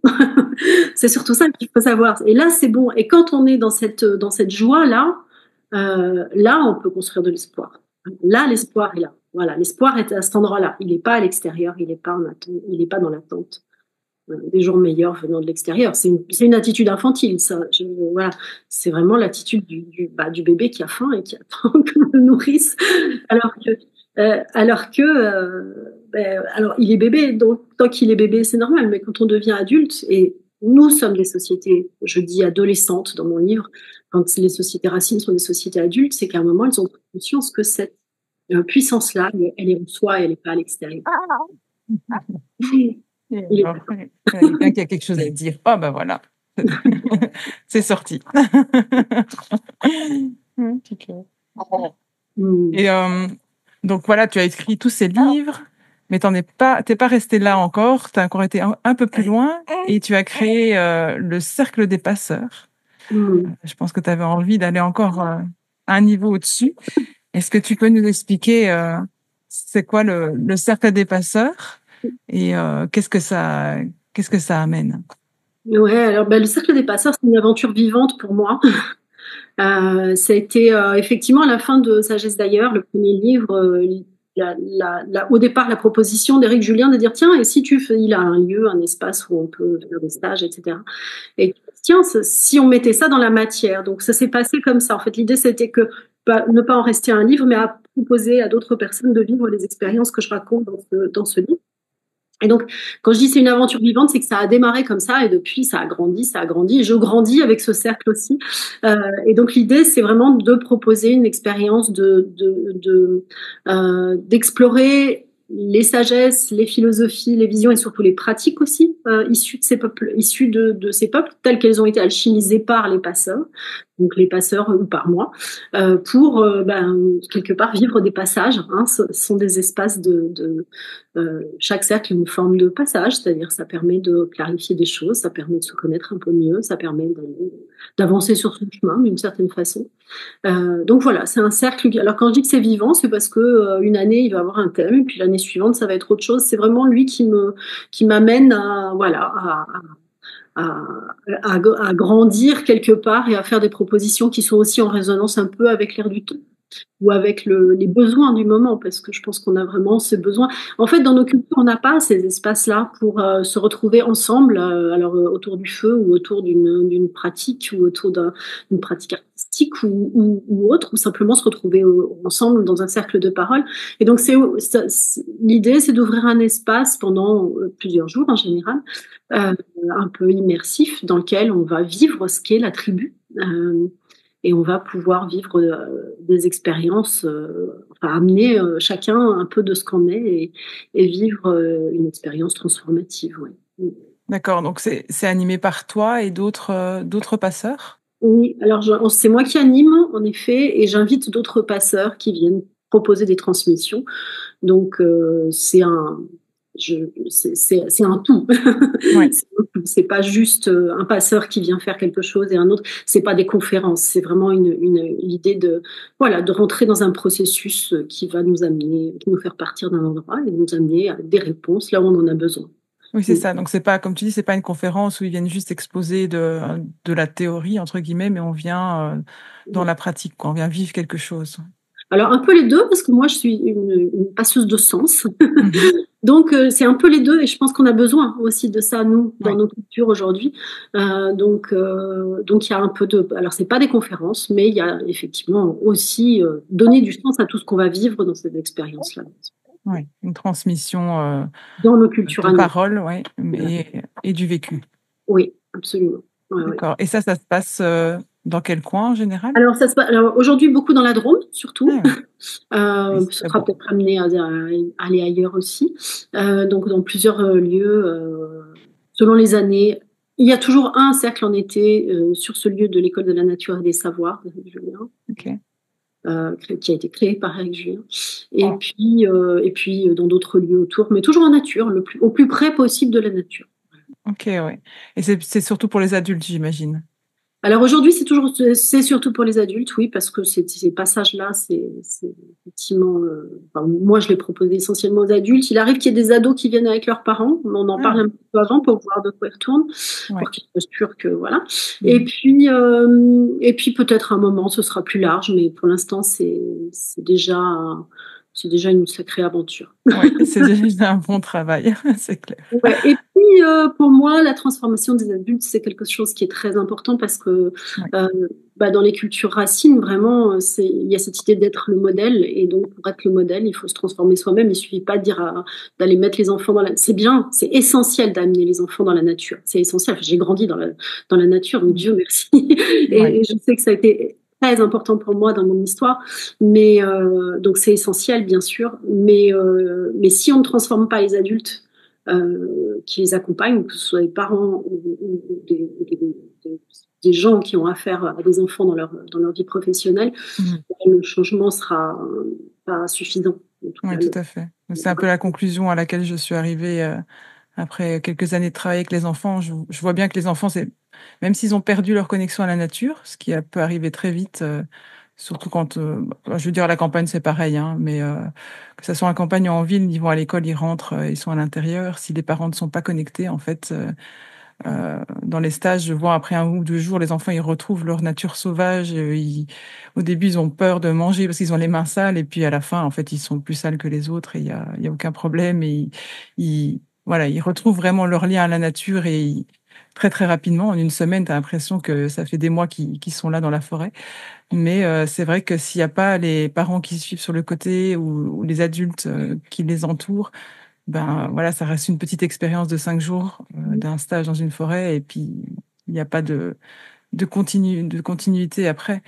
[SPEAKER 3] C'est surtout ça qu'il faut savoir. Et là, c'est bon. Et quand on est dans cette joie-là, là, on peut construire de l'espoir. Là, l'espoir est là. Voilà, l'espoir est à cet endroit-là. Il n'est pas à l'extérieur, il n'est pas en attente, il n'est pas dans l'attente des jours meilleurs venant de l'extérieur. C'est une attitude infantile, ça. Voilà, c'est vraiment l'attitude du bébé qui a faim et qui attend que le nourrisse, alors il est bébé, donc tant qu'il est bébé, c'est normal. Mais quand on devient adulte, et nous sommes des sociétés, je dis adolescentes dans mon livre, quand les sociétés racines sont des sociétés adultes, c'est qu'à un moment, elles ont conscience que cette puissance-là, elle est en soi et elle n'est pas à l'extérieur.
[SPEAKER 2] Il y a quelqu'un qui a quelque chose à dire. Oh, ben voilà. C'est sorti. Et donc voilà, tu as écrit tous ces livres, mais t'es pas resté là encore. Tu as encore été un peu plus loin et tu as créé le Cercle des Passeurs. Je pense que tu avais envie d'aller encore un niveau au-dessus. Est-ce que tu peux nous expliquer c'est quoi le Cercle des Passeurs et qu'est-ce que ça amène?
[SPEAKER 3] Ouais, alors le Cercle des Passeurs, c'est une aventure vivante pour moi. Ça a été effectivement à la fin de Sagesse d'ailleurs, le premier livre, au départ la proposition d'Éric Julien de dire tiens, et si il a un lieu, un espace où on peut faire des stages, etc. Et tiens, si on mettait ça dans la matière. Donc ça s'est passé comme ça. En fait, l'idée c'était que ne pas en rester à un livre, mais à proposer à d'autres personnes de vivre les expériences que je raconte dans ce livre. Et donc, quand je dis c'est une aventure vivante, c'est que ça a démarré comme ça et depuis ça a grandi et je grandis avec ce cercle aussi. Et donc l'idée, c'est vraiment de proposer une expérience d'explorer les sagesses, les philosophies, les visions et surtout les pratiques aussi issues de ces peuples telles qu'elles ont été alchimisées par les passeurs. donc les passeurs ou par mois, pour quelque part vivre des passages. Hein, ce sont des espaces chaque cercle est une forme de passage, c'est-à-dire ça permet de clarifier des choses, ça permet de se connaître un peu mieux, ça permet d'avancer sur son chemin d'une certaine façon. Donc voilà, c'est un cercle. Alors quand je dis que c'est vivant, c'est parce que une année il va avoir un thème, et puis l'année suivante ça va être autre chose. C'est vraiment lui qui m'amène à voilà à, à grandir quelque part et à faire des propositions qui sont aussi en résonance un peu avec l'air du temps ou avec les besoins du moment, parce que je pense qu'on a vraiment ces besoins. En fait, dans nos cultures, on n'a pas ces espaces-là pour se retrouver ensemble, autour du feu ou autour d'une pratique ou autour d'une pratique artistique ou autre, ou simplement se retrouver ensemble dans un cercle de parole. Et donc, l'idée, c'est d'ouvrir un espace pendant plusieurs jours en général, un peu immersif, dans lequel on va vivre ce qu'est la tribu. Et on va pouvoir vivre des expériences, amener chacun un peu de ce qu'on est et vivre une expérience transformative. Ouais.
[SPEAKER 2] D'accord, donc c'est animé par toi et d'autres passeurs?
[SPEAKER 3] Oui, alors c'est moi qui anime, en effet, et j'invite d'autres passeurs qui viennent proposer des transmissions. Donc, c'est un tout.
[SPEAKER 2] Ouais.
[SPEAKER 3] C'est pas juste un passeur qui vient faire quelque chose et un autre. C'est pas des conférences. C'est vraiment l'idée de rentrer dans un processus qui va nous amener, qui nous faire partir d'un endroit et nous amener à des réponses là où on en a besoin.
[SPEAKER 2] Oui, c'est ça. Donc c'est pas, comme tu dis, c'est pas une conférence où ils viennent juste exposer de la théorie, entre guillemets, mais on vient dans la pratique, quoi. On vient vivre quelque chose.
[SPEAKER 3] Alors un peu les deux, parce que moi je suis une passeuse de sens.
[SPEAKER 2] Mhm.
[SPEAKER 3] Donc c'est un peu les deux, et je pense qu'on a besoin aussi de ça, nous, dans
[SPEAKER 2] Ouais.
[SPEAKER 3] nos cultures aujourd'hui. Donc il y a un peu de... Alors c'est pas des conférences, mais il y a effectivement aussi donner du sens à tout ce qu'on va vivre dans cette expérience-là.
[SPEAKER 2] Ouais. Une transmission
[SPEAKER 3] Dans nos cultures
[SPEAKER 2] de
[SPEAKER 3] à nous.
[SPEAKER 2] parole, ouais,
[SPEAKER 3] Voilà.
[SPEAKER 2] et du vécu.
[SPEAKER 3] Oui, absolument. Ouais, ouais.
[SPEAKER 2] D'accord. Et ça se passe dans quel coin en général?
[SPEAKER 3] Alors aujourd'hui, beaucoup dans la Drôme, surtout.
[SPEAKER 2] Ah oui, oui, c'est
[SPEAKER 3] Ce
[SPEAKER 2] très
[SPEAKER 3] sera
[SPEAKER 2] beau.
[SPEAKER 3] peut-être amené à aller ailleurs aussi. Donc dans plusieurs lieux, selon les années. Il y a toujours un cercle en été sur ce lieu de l'École de la Nature et des Savoirs de Julien,
[SPEAKER 2] Ok.
[SPEAKER 3] qui a été créé par Eric Julien. Et puis dans d'autres lieux autour, mais toujours en nature, au plus près possible de la nature.
[SPEAKER 2] Ok, ouais. Et c'est surtout pour les adultes, j'imagine.
[SPEAKER 3] Alors aujourd'hui, c'est surtout pour les adultes, oui, parce que ces passages-là, c'est effectivement, moi je les proposais essentiellement aux adultes. Il arrive qu'il y ait des ados qui viennent avec leurs parents. On en parle
[SPEAKER 2] Ah,
[SPEAKER 3] un petit peu avant pour voir de quoi ils retournent,
[SPEAKER 2] ouais.
[SPEAKER 3] pour qu'ils soient sûrs que voilà. Et
[SPEAKER 2] Mhm.
[SPEAKER 3] puis, et puis peut-être un moment, ce sera plus large, mais pour l'instant, c'est déjà, c'est déjà une sacrée aventure.
[SPEAKER 2] Ouais, c'est déjà un bon travail, c'est clair.
[SPEAKER 3] Ouais. Et puis, pour moi, la transformation des adultes, c'est quelque chose qui est très important parce que
[SPEAKER 2] Ouais.
[SPEAKER 3] euh, dans les cultures racines, vraiment, il y a cette idée d'être le modèle. Et donc, pour être le modèle, il faut se transformer soi-même. Il suffit pas de dire d'aller mettre les enfants dans la... C'est bien, c'est essentiel d'amener les enfants dans la nature. C'est essentiel. Enfin, j'ai grandi dans la nature, donc Dieu merci.
[SPEAKER 2] Ouais.
[SPEAKER 3] Et je sais que ça a été très important pour moi dans mon histoire. Mais donc, c'est essentiel, bien sûr. Mais si on ne transforme pas les adultes, qui les accompagnent, que ce soit les parents ou des gens qui ont affaire à des enfants dans leur vie professionnelle,
[SPEAKER 2] Mhm.
[SPEAKER 3] le changement sera pas suffisant. En tout
[SPEAKER 2] Oui,
[SPEAKER 3] cas,
[SPEAKER 2] tout à fait. C'est un peu la conclusion à laquelle je suis arrivée après quelques années de travail avec les enfants. Je vois bien que les enfants, même s'ils ont perdu leur connexion à la nature, ce qui peut arriver très vite, surtout quand, je veux dire, à la campagne, c'est pareil, hein, mais que ce soit en campagne ou en ville, ils vont à l'école, ils rentrent, ils sont à l'intérieur. Si les parents ne sont pas connectés, en fait, dans les stages, je vois après 1 ou 2 jours, les enfants, ils retrouvent leur nature sauvage. Au début, ils ont peur de manger parce qu'ils ont les mains sales. Et puis, à la fin, en fait, ils sont plus sales que les autres et il y a aucun problème. Et voilà, ils retrouvent vraiment leur lien à la nature et très, très rapidement, en une semaine, tu as l'impression que ça fait des mois qu'ils sont là dans la forêt. Mais c'est vrai que s'il n'y a pas les parents qui suivent sur le côté ou les adultes qui les entourent, ben voilà, ça reste une petite expérience de 5 jours d'un stage dans une forêt et puis il n'y a pas de continuité après.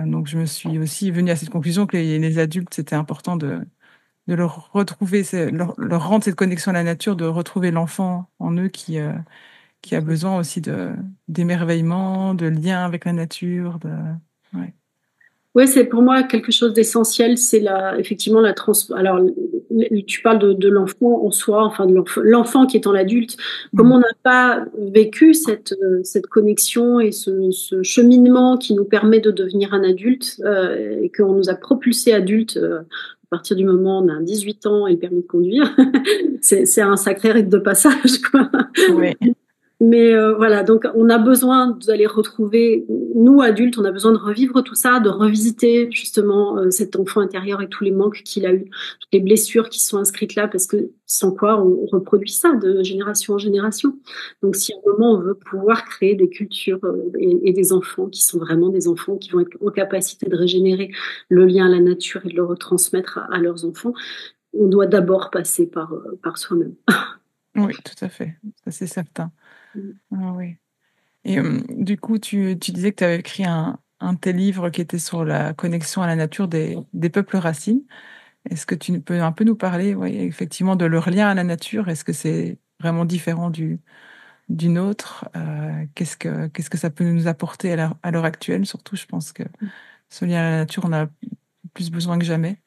[SPEAKER 2] Donc je me suis aussi venue à cette conclusion que les adultes, c'était important de leur retrouver, leur rendre cette connexion à la nature, de retrouver l'enfant en eux qui a besoin aussi d'émerveillement, de lien avec la nature. Ouais.
[SPEAKER 3] Oui, c'est pour moi quelque chose d'essentiel, c'est effectivement la trans. Alors, tu parles de l'enfant en soi, enfin de l'enfant qui est en l'adulte. Comme on n'a pas vécu cette connexion et ce cheminement qui nous permet de devenir un adulte et qu'on nous a propulsé adulte à partir du moment où on a 18 ans et le permis de conduire, c'est un sacré rite de passage, quoi.
[SPEAKER 2] Oui.
[SPEAKER 3] Mais voilà, donc on a besoin d'aller retrouver, nous adultes, on a besoin de revivre tout ça, de revisiter justement cet enfant intérieur et tous les manques qu'il a eu, toutes les blessures qui sont inscrites là, parce que sans quoi on reproduit ça de génération en génération. Donc si à un moment on veut pouvoir créer des cultures et des enfants qui sont vraiment des enfants qui vont être en capacité de régénérer le lien à la nature et de le retransmettre à leurs enfants, on doit d'abord passer par soi-même.
[SPEAKER 2] Oui, tout à fait, ça c'est certain. Ah, oui. Et du coup, tu disais que tu avais écrit un de tes livres qui était sur la connexion à la nature des peuples racines. Est-ce que tu peux un peu nous parler, oui, effectivement, de leur lien à la nature? Est-ce que c'est vraiment différent du nôtre? Qu'est-ce que ça peut nous apporter à l'heure actuelle? Surtout, je pense que ce lien à la nature, on a plus besoin que jamais.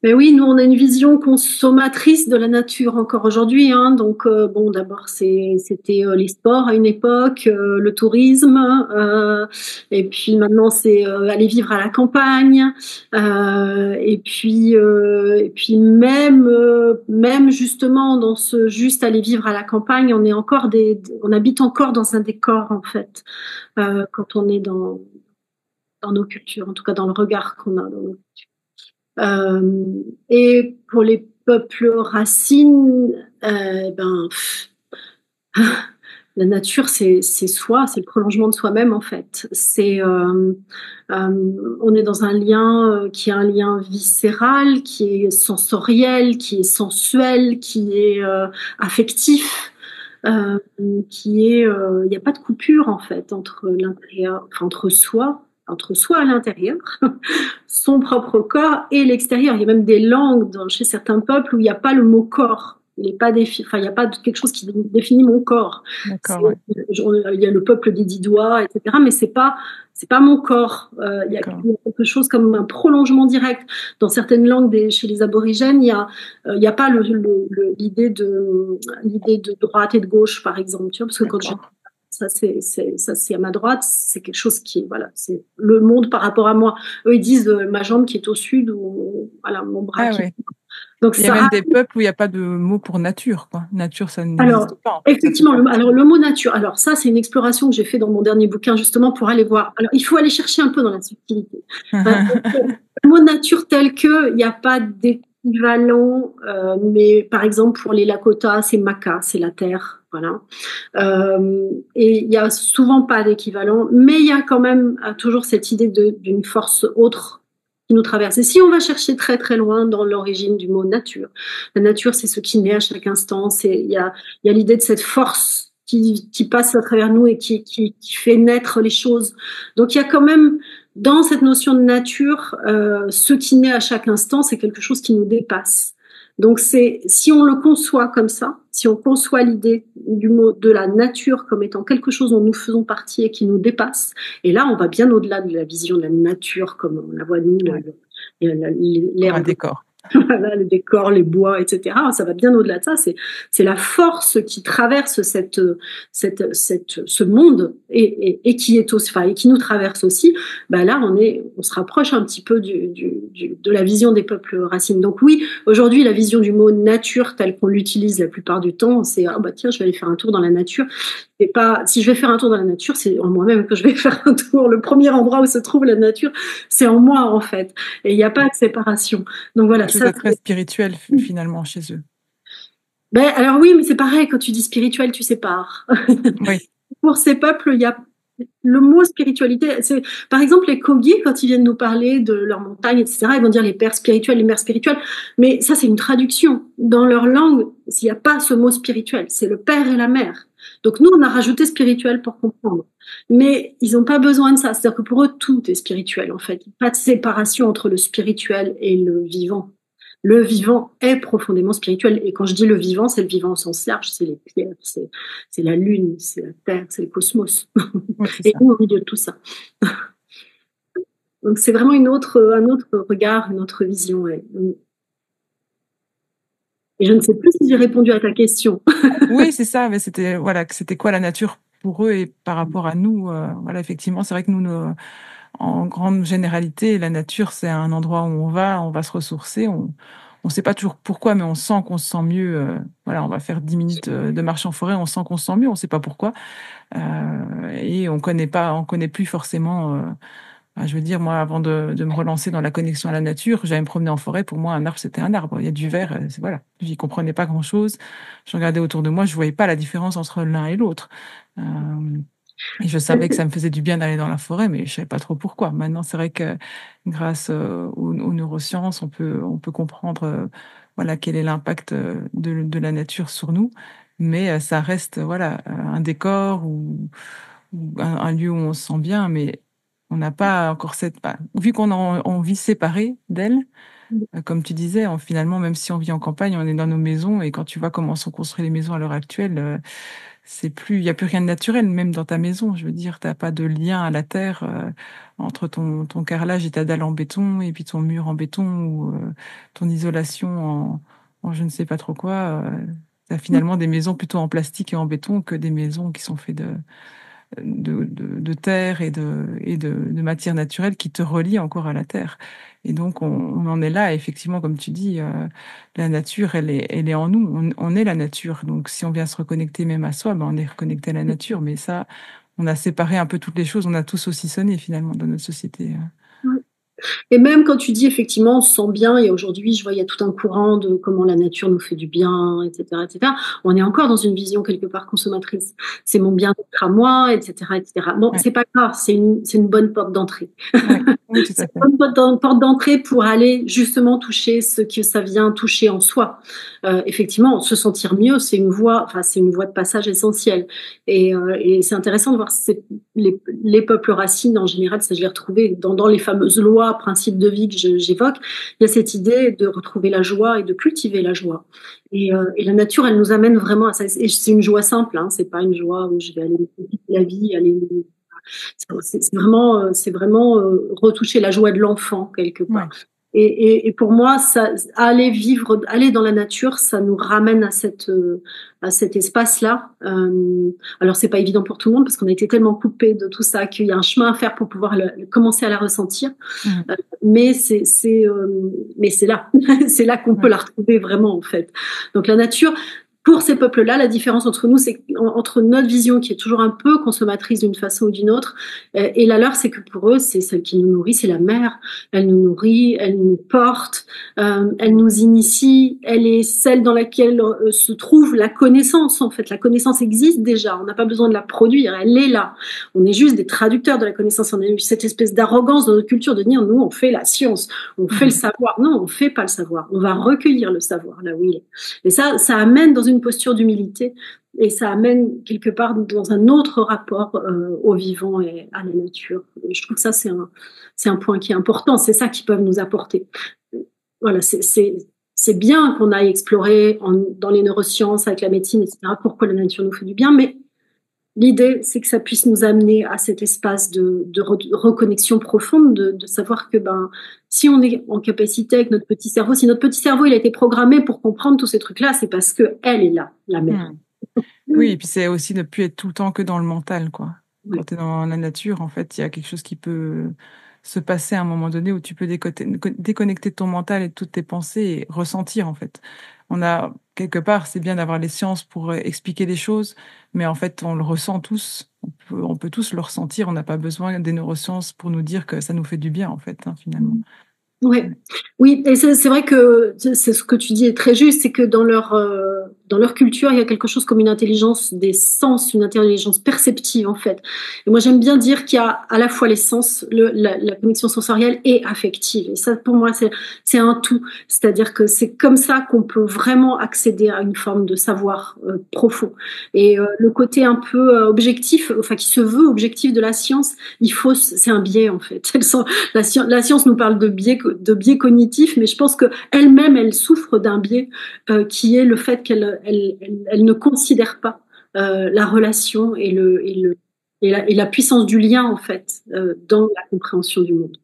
[SPEAKER 3] Mais oui, nous, on a une vision consommatrice de la nature encore aujourd'hui, hein. Donc, bon, d'abord, c'était les sports à une époque, le tourisme, et puis maintenant, c'est aller vivre à la campagne, et puis même justement dans ce juste aller vivre à la campagne, on habite encore dans un décor en fait, quand on est dans nos cultures, en tout cas dans le regard qu'on a dans nos cultures. Et pour les peuples racines, la nature, c'est soi, c'est le prolongement de soi-même en fait. On est dans un lien qui est un lien viscéral, qui est sensoriel, qui est sensuel, qui est affectif. Il n'y a pas de coupure en fait entre l'intérieur, enfin, entre soi à l'intérieur, son propre corps et l'extérieur. Il y a même des langues chez certains peuples où il n'y a pas le mot corps. Il n'y a pas quelque chose qui définit mon corps.
[SPEAKER 2] D'accord, ouais.
[SPEAKER 3] Il y a le peuple des 10 doigts, etc. Mais c'est pas mon corps. Il y a quelque chose comme un prolongement direct. Dans certaines langues chez les aborigènes, il y a pas l'idée de droite et de gauche, par exemple. Tu vois, parce que quand ça c'est à ma droite, c'est quelque chose qui voilà, c'est le monde par rapport à moi. Eux ils disent ma jambe qui est au sud ou voilà mon bras
[SPEAKER 2] Ah,
[SPEAKER 3] qui.
[SPEAKER 2] ouais.
[SPEAKER 3] Donc
[SPEAKER 2] Il y a même des peuples où il n'y a pas de mot pour nature, quoi. Nature, ça n'existe pas. En fait.
[SPEAKER 3] Effectivement, alors le mot nature, alors ça c'est une exploration que j'ai fait dans mon dernier bouquin justement pour aller voir. Alors il faut aller chercher un peu dans la subtilité. Le mot nature tel que il n'y a pas d'équivalent, mais par exemple pour les Lakota c'est Maka, c'est la terre, voilà. Et il n'y a souvent pas d'équivalent, mais il y a quand même toujours cette idée d'une force autre qui nous traverse. Et si on va chercher très très loin dans l'origine du mot nature, la nature c'est ce qui naît à chaque instant, il y a l'idée de cette force qui passe à travers nous et qui fait naître les choses. Donc il y a quand même dans cette notion de nature, ce qui naît à chaque instant, c'est quelque chose qui nous dépasse. Donc si on le conçoit comme ça, si on conçoit l'idée du mot de la nature comme étant quelque chose dont nous faisons partie et qui nous dépasse, et là on va bien au-delà de la vision de la nature comme on la voit nous,
[SPEAKER 2] l'air, un décor.
[SPEAKER 3] Voilà, les décors, les bois, etc. Ça va bien au-delà de ça. C'est la force qui traverse ce monde et qui est aussi, et qui nous traverse aussi. Bah là, on se rapproche un petit peu de la vision des peuples racines. Donc oui, aujourd'hui, la vision du mot nature telle qu'on l'utilise la plupart du temps, c'est tiens, je vais aller faire un tour dans la nature. Et pas, si je vais faire un tour dans la nature, c'est en moi-même que je vais faire un tour. Le premier endroit où se trouve la nature, c'est en moi en fait. Et il n'y a pas de séparation. Donc voilà.
[SPEAKER 2] C'est très spirituel finalement chez eux.
[SPEAKER 3] Ben, alors oui, mais c'est pareil, quand tu dis spirituel, tu sépares.
[SPEAKER 2] Oui.
[SPEAKER 3] Pour ces peuples, il y a le mot spiritualité. Par exemple, les Kogi, quand ils viennent nous parler de leur montagne, etc., ils vont dire les pères spirituels, les mères spirituelles. Mais ça, c'est une traduction. Dans leur langue, s'il n'y a pas ce mot spirituel, c'est le père et la mère. Donc nous, on a rajouté spirituel pour comprendre. Mais ils n'ont pas besoin de ça. C'est-à-dire que pour eux, tout est spirituel, en fait. Pas de séparation entre le spirituel et le vivant. Le vivant est profondément spirituel. Et quand je dis le vivant, c'est le vivant au sens large, c'est les pierres, c'est la lune, c'est la terre, c'est le cosmos.
[SPEAKER 2] Oui, c'est
[SPEAKER 3] Et
[SPEAKER 2] ça.
[SPEAKER 3] nous, au milieu de tout ça. Donc c'est vraiment un autre regard, une autre vision. Ouais. Et je ne sais plus si j'ai répondu à ta question.
[SPEAKER 2] Oui, c'est ça. Mais c'était voilà, que c'était quoi la nature pour eux et par rapport à nous. Voilà, effectivement, c'est vrai que nous, en grande généralité, la nature, c'est un endroit où on va se ressourcer. On sait pas toujours pourquoi, mais on sent qu'on se sent mieux. Voilà, on va faire 10 minutes de marche en forêt, on sent qu'on se sent mieux. On sait pas pourquoi. Et on connaît plus forcément. Je veux dire, moi, avant de me relancer dans la connexion à la nature, j'allais me promener en forêt. Pour moi, un arbre, c'était un arbre. Il y a du vert, voilà. J'y comprenais pas grand-chose. Je regardais autour de moi, je voyais pas la différence entre l'un et l'autre. Euh, et je savais que ça me faisait du bien d'aller dans la forêt, mais je savais pas trop pourquoi. Maintenant, c'est vrai que grâce aux neurosciences, on peut comprendre, voilà, quel est l'impact de la nature sur nous. Mais ça reste, voilà, un décor ou un lieu où on se sent bien, mais on n'a pas encore vu on vit séparés d'elle, comme tu disais, finalement, même si on vit en campagne, on est dans nos maisons, et quand tu vois comment sont construites les maisons à l'heure actuelle, il y a plus rien de naturel, même dans ta maison. Je veux dire, t'as pas de lien à la terre, entre ton carrelage et ta dalle en béton, et puis ton mur en béton, ou ton isolation en je ne sais pas trop quoi. T'as finalement des maisons plutôt en plastique et en béton que des maisons qui sont faites de terre et de matière naturelle qui te relie encore à la terre. Et donc, on en est là, effectivement, comme tu dis, la nature, elle est en nous, on est la nature. Donc, si on vient se reconnecter même à soi, ben, on est reconnecté à la nature. Mais ça, on a séparé un peu toutes les choses, on a tous aussi sonné, finalement, dans notre société.
[SPEAKER 3] Et même quand tu dis effectivement, on se sent bien, et aujourd'hui, je vois, il y a tout un courant de comment la nature nous fait du bien, etc., etc. On est encore dans une vision quelque part consommatrice. C'est mon bien-être à moi, etc., etc. Bon,
[SPEAKER 2] Ouais,
[SPEAKER 3] c'est pas grave, c'est une bonne porte d'entrée.
[SPEAKER 2] ouais, oui, tout à
[SPEAKER 3] C'est
[SPEAKER 2] fait.
[SPEAKER 3] une bonne porte d'entrée pour aller justement toucher ce que ça vient toucher en soi. Effectivement, se sentir mieux, c'est une voie, enfin, c'est une voie de passage essentielle. Et c'est intéressant de voir les peuples racines en général, ça je l'ai retrouvé dans les fameuses lois, principes de vie que j'évoque. Il y a cette idée de retrouver la joie et de cultiver la joie. Et la nature, elle nous amène vraiment à ça. Et c'est une joie simple, hein, c'est pas une joie où je vais aller la vie, aller c'est vraiment retoucher la joie de l'enfant quelque part.
[SPEAKER 2] Ouais,
[SPEAKER 3] Et pour moi, ça, aller dans la nature, ça nous ramène à cet espace-là. Alors c'est pas évident pour tout le monde parce qu'on a été tellement coupé de tout ça qu'il y a un chemin à faire pour pouvoir commencer à la ressentir.
[SPEAKER 2] mhm,
[SPEAKER 3] Euh, mais c'est là, c'est là qu'on peut
[SPEAKER 2] ouais,
[SPEAKER 3] la retrouver vraiment en fait. Donc la nature, pour ces peuples-là, la différence entre nous, c'est entre notre vision qui est toujours un peu consommatrice d'une façon ou d'une autre, et la leur, c'est que pour eux, c'est celle qui nous nourrit, c'est la mère. Elle nous nourrit, elle nous porte, elle nous initie, elle est celle dans laquelle se trouve la connaissance. En fait, la connaissance existe déjà, on n'a pas besoin de la produire, elle est là. On est juste des traducteurs de la connaissance. On a eu cette espèce d'arrogance dans notre culture de dire, nous, on fait la science, on fait le
[SPEAKER 2] mhm,
[SPEAKER 3] savoir. Non, on fait pas le savoir, on va recueillir le savoir là où il est. Et ça amène dans une posture d'humilité, et ça amène quelque part dans un autre rapport au vivant et à la nature. Et je trouve que ça, c'est un point qui est important. C'est ça qu'ils peuvent nous apporter. Voilà, c'est bien qu'on aille explorer dans les neurosciences, avec la médecine, etc., pourquoi la nature nous fait du bien, mais l'idée, c'est que ça puisse nous amener à cet espace de reconnexion profonde, de savoir que ben, si on est en capacité avec notre petit cerveau, si notre petit cerveau il a été programmé pour comprendre tous ces trucs-là, c'est parce que elle est là, la mère.
[SPEAKER 2] mhm. Oui, et puis c'est aussi ne plus être tout le temps que dans le mental, quoi. Quand
[SPEAKER 3] Oui.
[SPEAKER 2] tu es dans la nature, en fait, il y a quelque chose qui peut se passer à un moment donné où tu peux déconnecter de ton mental et de toutes tes pensées et ressentir, en fait. Quelque part, c'est bien d'avoir les sciences pour expliquer les choses, mais en fait, on le ressent tous. On peut tous le ressentir. On n'a pas besoin des neurosciences pour nous dire que ça nous fait du bien, en fait, hein, finalement.
[SPEAKER 3] Ouais. Oui, et c'est vrai que c'est ce que tu dis est très juste, c'est que dans leur dans leur culture, il y a quelque chose comme une intelligence des sens, une intelligence perceptive en fait. Et moi j'aime bien dire qu'il y a à la fois les sens, la connexion sensorielle et affective. Et ça pour moi c'est un tout. C'est-à-dire que c'est comme ça qu'on peut vraiment accéder à une forme de savoir profond. Et le côté un peu objectif, enfin qui se veut objectif de la science, c'est un biais en fait. La science nous parle de biais cognitifs, mais je pense que elle-même, elle souffre d'un biais qui est le fait qu'elle ne considère pas la relation et la puissance du lien en fait dans la compréhension du monde.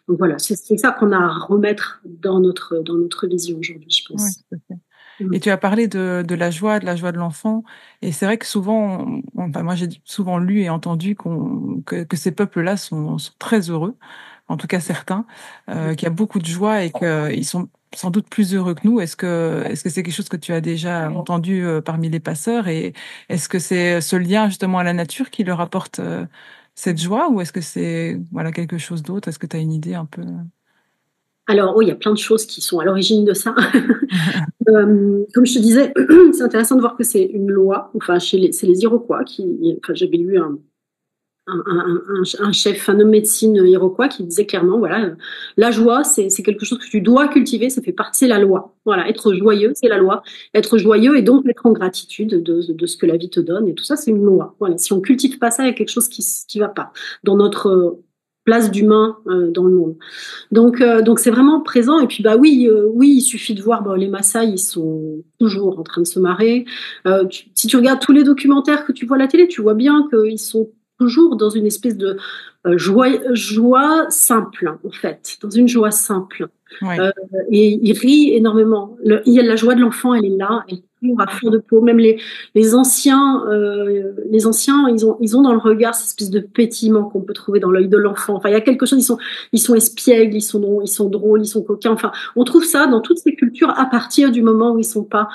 [SPEAKER 3] Donc voilà, c'est ça qu'on a à remettre dans notre vision aujourd'hui, je
[SPEAKER 2] Oui,
[SPEAKER 3] pense.
[SPEAKER 2] tout à fait. Et tu as parlé de la joie de l'enfant. Et c'est vrai que souvent, enfin, moi j'ai souvent lu et entendu que ces peuples-là sont très heureux, en tout cas certains, qu'il y a beaucoup de joie et qu'ils sont sans doute plus heureux que nous. Est-ce que c'est quelque chose que tu as déjà entendu parmi les passeurs? Et est-ce que c'est ce lien justement à la nature qui leur apporte cette joie, ou est-ce que c'est voilà quelque chose d'autre? Est-ce que tu as une idée un peu?
[SPEAKER 3] Alors oui, il y a plein de choses qui sont à l'origine de ça. Comme je te disais, c'est intéressant de voir que c'est une loi. Enfin, c'est les Iroquois qui. Enfin, j'avais lu un chef, un homme médecine iroquois qui disait clairement, voilà, la joie, c'est quelque chose que tu dois cultiver, ça fait partie de la loi. Voilà, être joyeux, c'est la loi. Être joyeux et donc être en gratitude de ce que la vie te donne et tout ça, c'est une loi. Voilà, si on cultive pas ça, il y a quelque chose qui va pas dans notre place d'humain dans le monde. Donc c'est vraiment présent. Et puis bah oui, oui, il suffit de voir les Maasai, ils sont toujours en train de se marrer. Si tu regardes tous les documentaires que tu vois à la télé, tu vois bien qu'ils sont toujours dans une espèce de joie simple, en fait, dans une joie simple.
[SPEAKER 2] Oui,
[SPEAKER 3] Euh, et il rit énormément. Il y a la joie de l'enfant, elle est là, elle court à fleur de peau. Même les anciens, ils ont dans le regard cette espèce de pétillement qu'on peut trouver dans l'œil de l'enfant. Enfin, il y a quelque chose. Ils sont espiègles, ils sont drôles, ils sont coquins. Enfin, on trouve ça dans toutes ces cultures à partir du moment où ils sont pas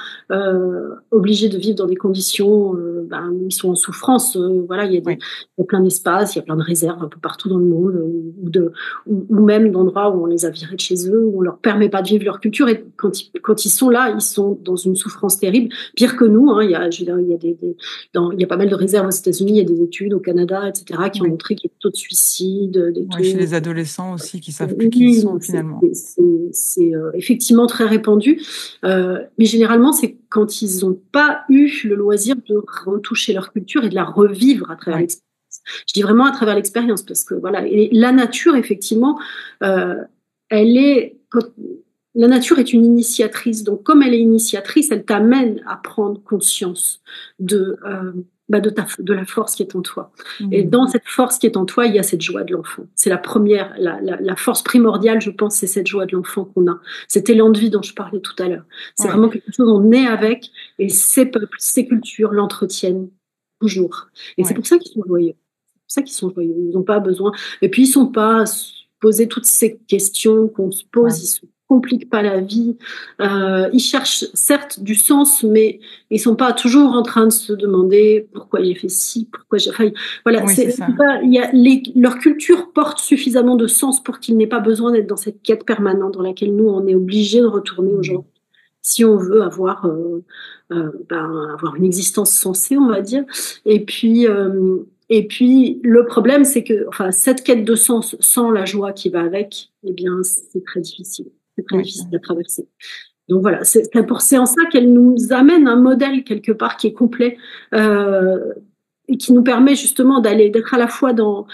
[SPEAKER 3] obligés de vivre dans des conditions où ils sont en souffrance. Voilà,
[SPEAKER 2] oui,
[SPEAKER 3] il y a plein d'espaces, il y a plein de réserves un peu partout dans le monde, ou même d'endroits où on les a virés de chez eux, où on leur permet pas de vivre leur culture. Et quand ils sont là, ils sont dans une souffrance terrible, pire que nous. Hein. Je veux dire, il y a pas mal de réserves aux États-Unis, il y a des études au Canada, etc., qui ont
[SPEAKER 2] oui.
[SPEAKER 3] montré qu'il y a des taux de suicide, des
[SPEAKER 2] Oui, chez
[SPEAKER 3] taux.
[SPEAKER 2] les adolescents aussi qui savent plus qui ils
[SPEAKER 3] Oui,
[SPEAKER 2] sont finalement.
[SPEAKER 3] c'est effectivement très répandu, mais généralement c'est quand ils n'ont pas eu le loisir de retoucher leur culture et de la revivre à travers
[SPEAKER 2] Oui,
[SPEAKER 3] l'expérience. Je dis vraiment à travers l'expérience parce que voilà, et la nature effectivement, euh, elle est la nature est une initiatrice, donc comme elle est initiatrice, elle t'amène à prendre conscience de la force qui est en toi. Et
[SPEAKER 2] mhm.
[SPEAKER 3] dans cette force qui est en toi, il y a cette joie de l'enfant. C'est la première, la force primordiale, je pense, c'est cette joie de l'enfant qu'on a. Cet élan de vie dont je parlais tout à l'heure. C'est
[SPEAKER 2] Oui,
[SPEAKER 3] vraiment quelque chose, on est avec, et ces peuples, ces cultures l'entretiennent toujours. Et c'est
[SPEAKER 2] oui,
[SPEAKER 3] pour ça qu'ils sont joyeux. C'est pour ça qu'ils sont joyeux. Ils n'ont pas besoin. Et puis, ils ne sont pas poser toutes ces questions qu'on se pose. Ils
[SPEAKER 2] oui,
[SPEAKER 3] se compliquent pas la vie. Ils cherchent certes du sens, mais ils sont pas toujours en train de se demander pourquoi j'ai fait ci, pourquoi j'ai. Enfin, voilà,
[SPEAKER 2] oui, c'est ça.
[SPEAKER 3] il y a leur culture porte suffisamment de sens pour qu'il n'ait pas besoin d'être dans cette quête permanente dans laquelle nous on est obligé de retourner
[SPEAKER 2] Mhm.
[SPEAKER 3] aujourd'hui si on veut avoir une existence sensée, on va dire. Et puis, et puis le problème, c'est que enfin, cette quête de sens sans la joie qui va avec, eh bien, c'est très difficile. C'est très
[SPEAKER 2] Oui,
[SPEAKER 3] difficile à traverser. Donc voilà, c'est en ça qu'elle nous amène un modèle quelque part qui est complet et qui nous permet justement d'être à la fois dans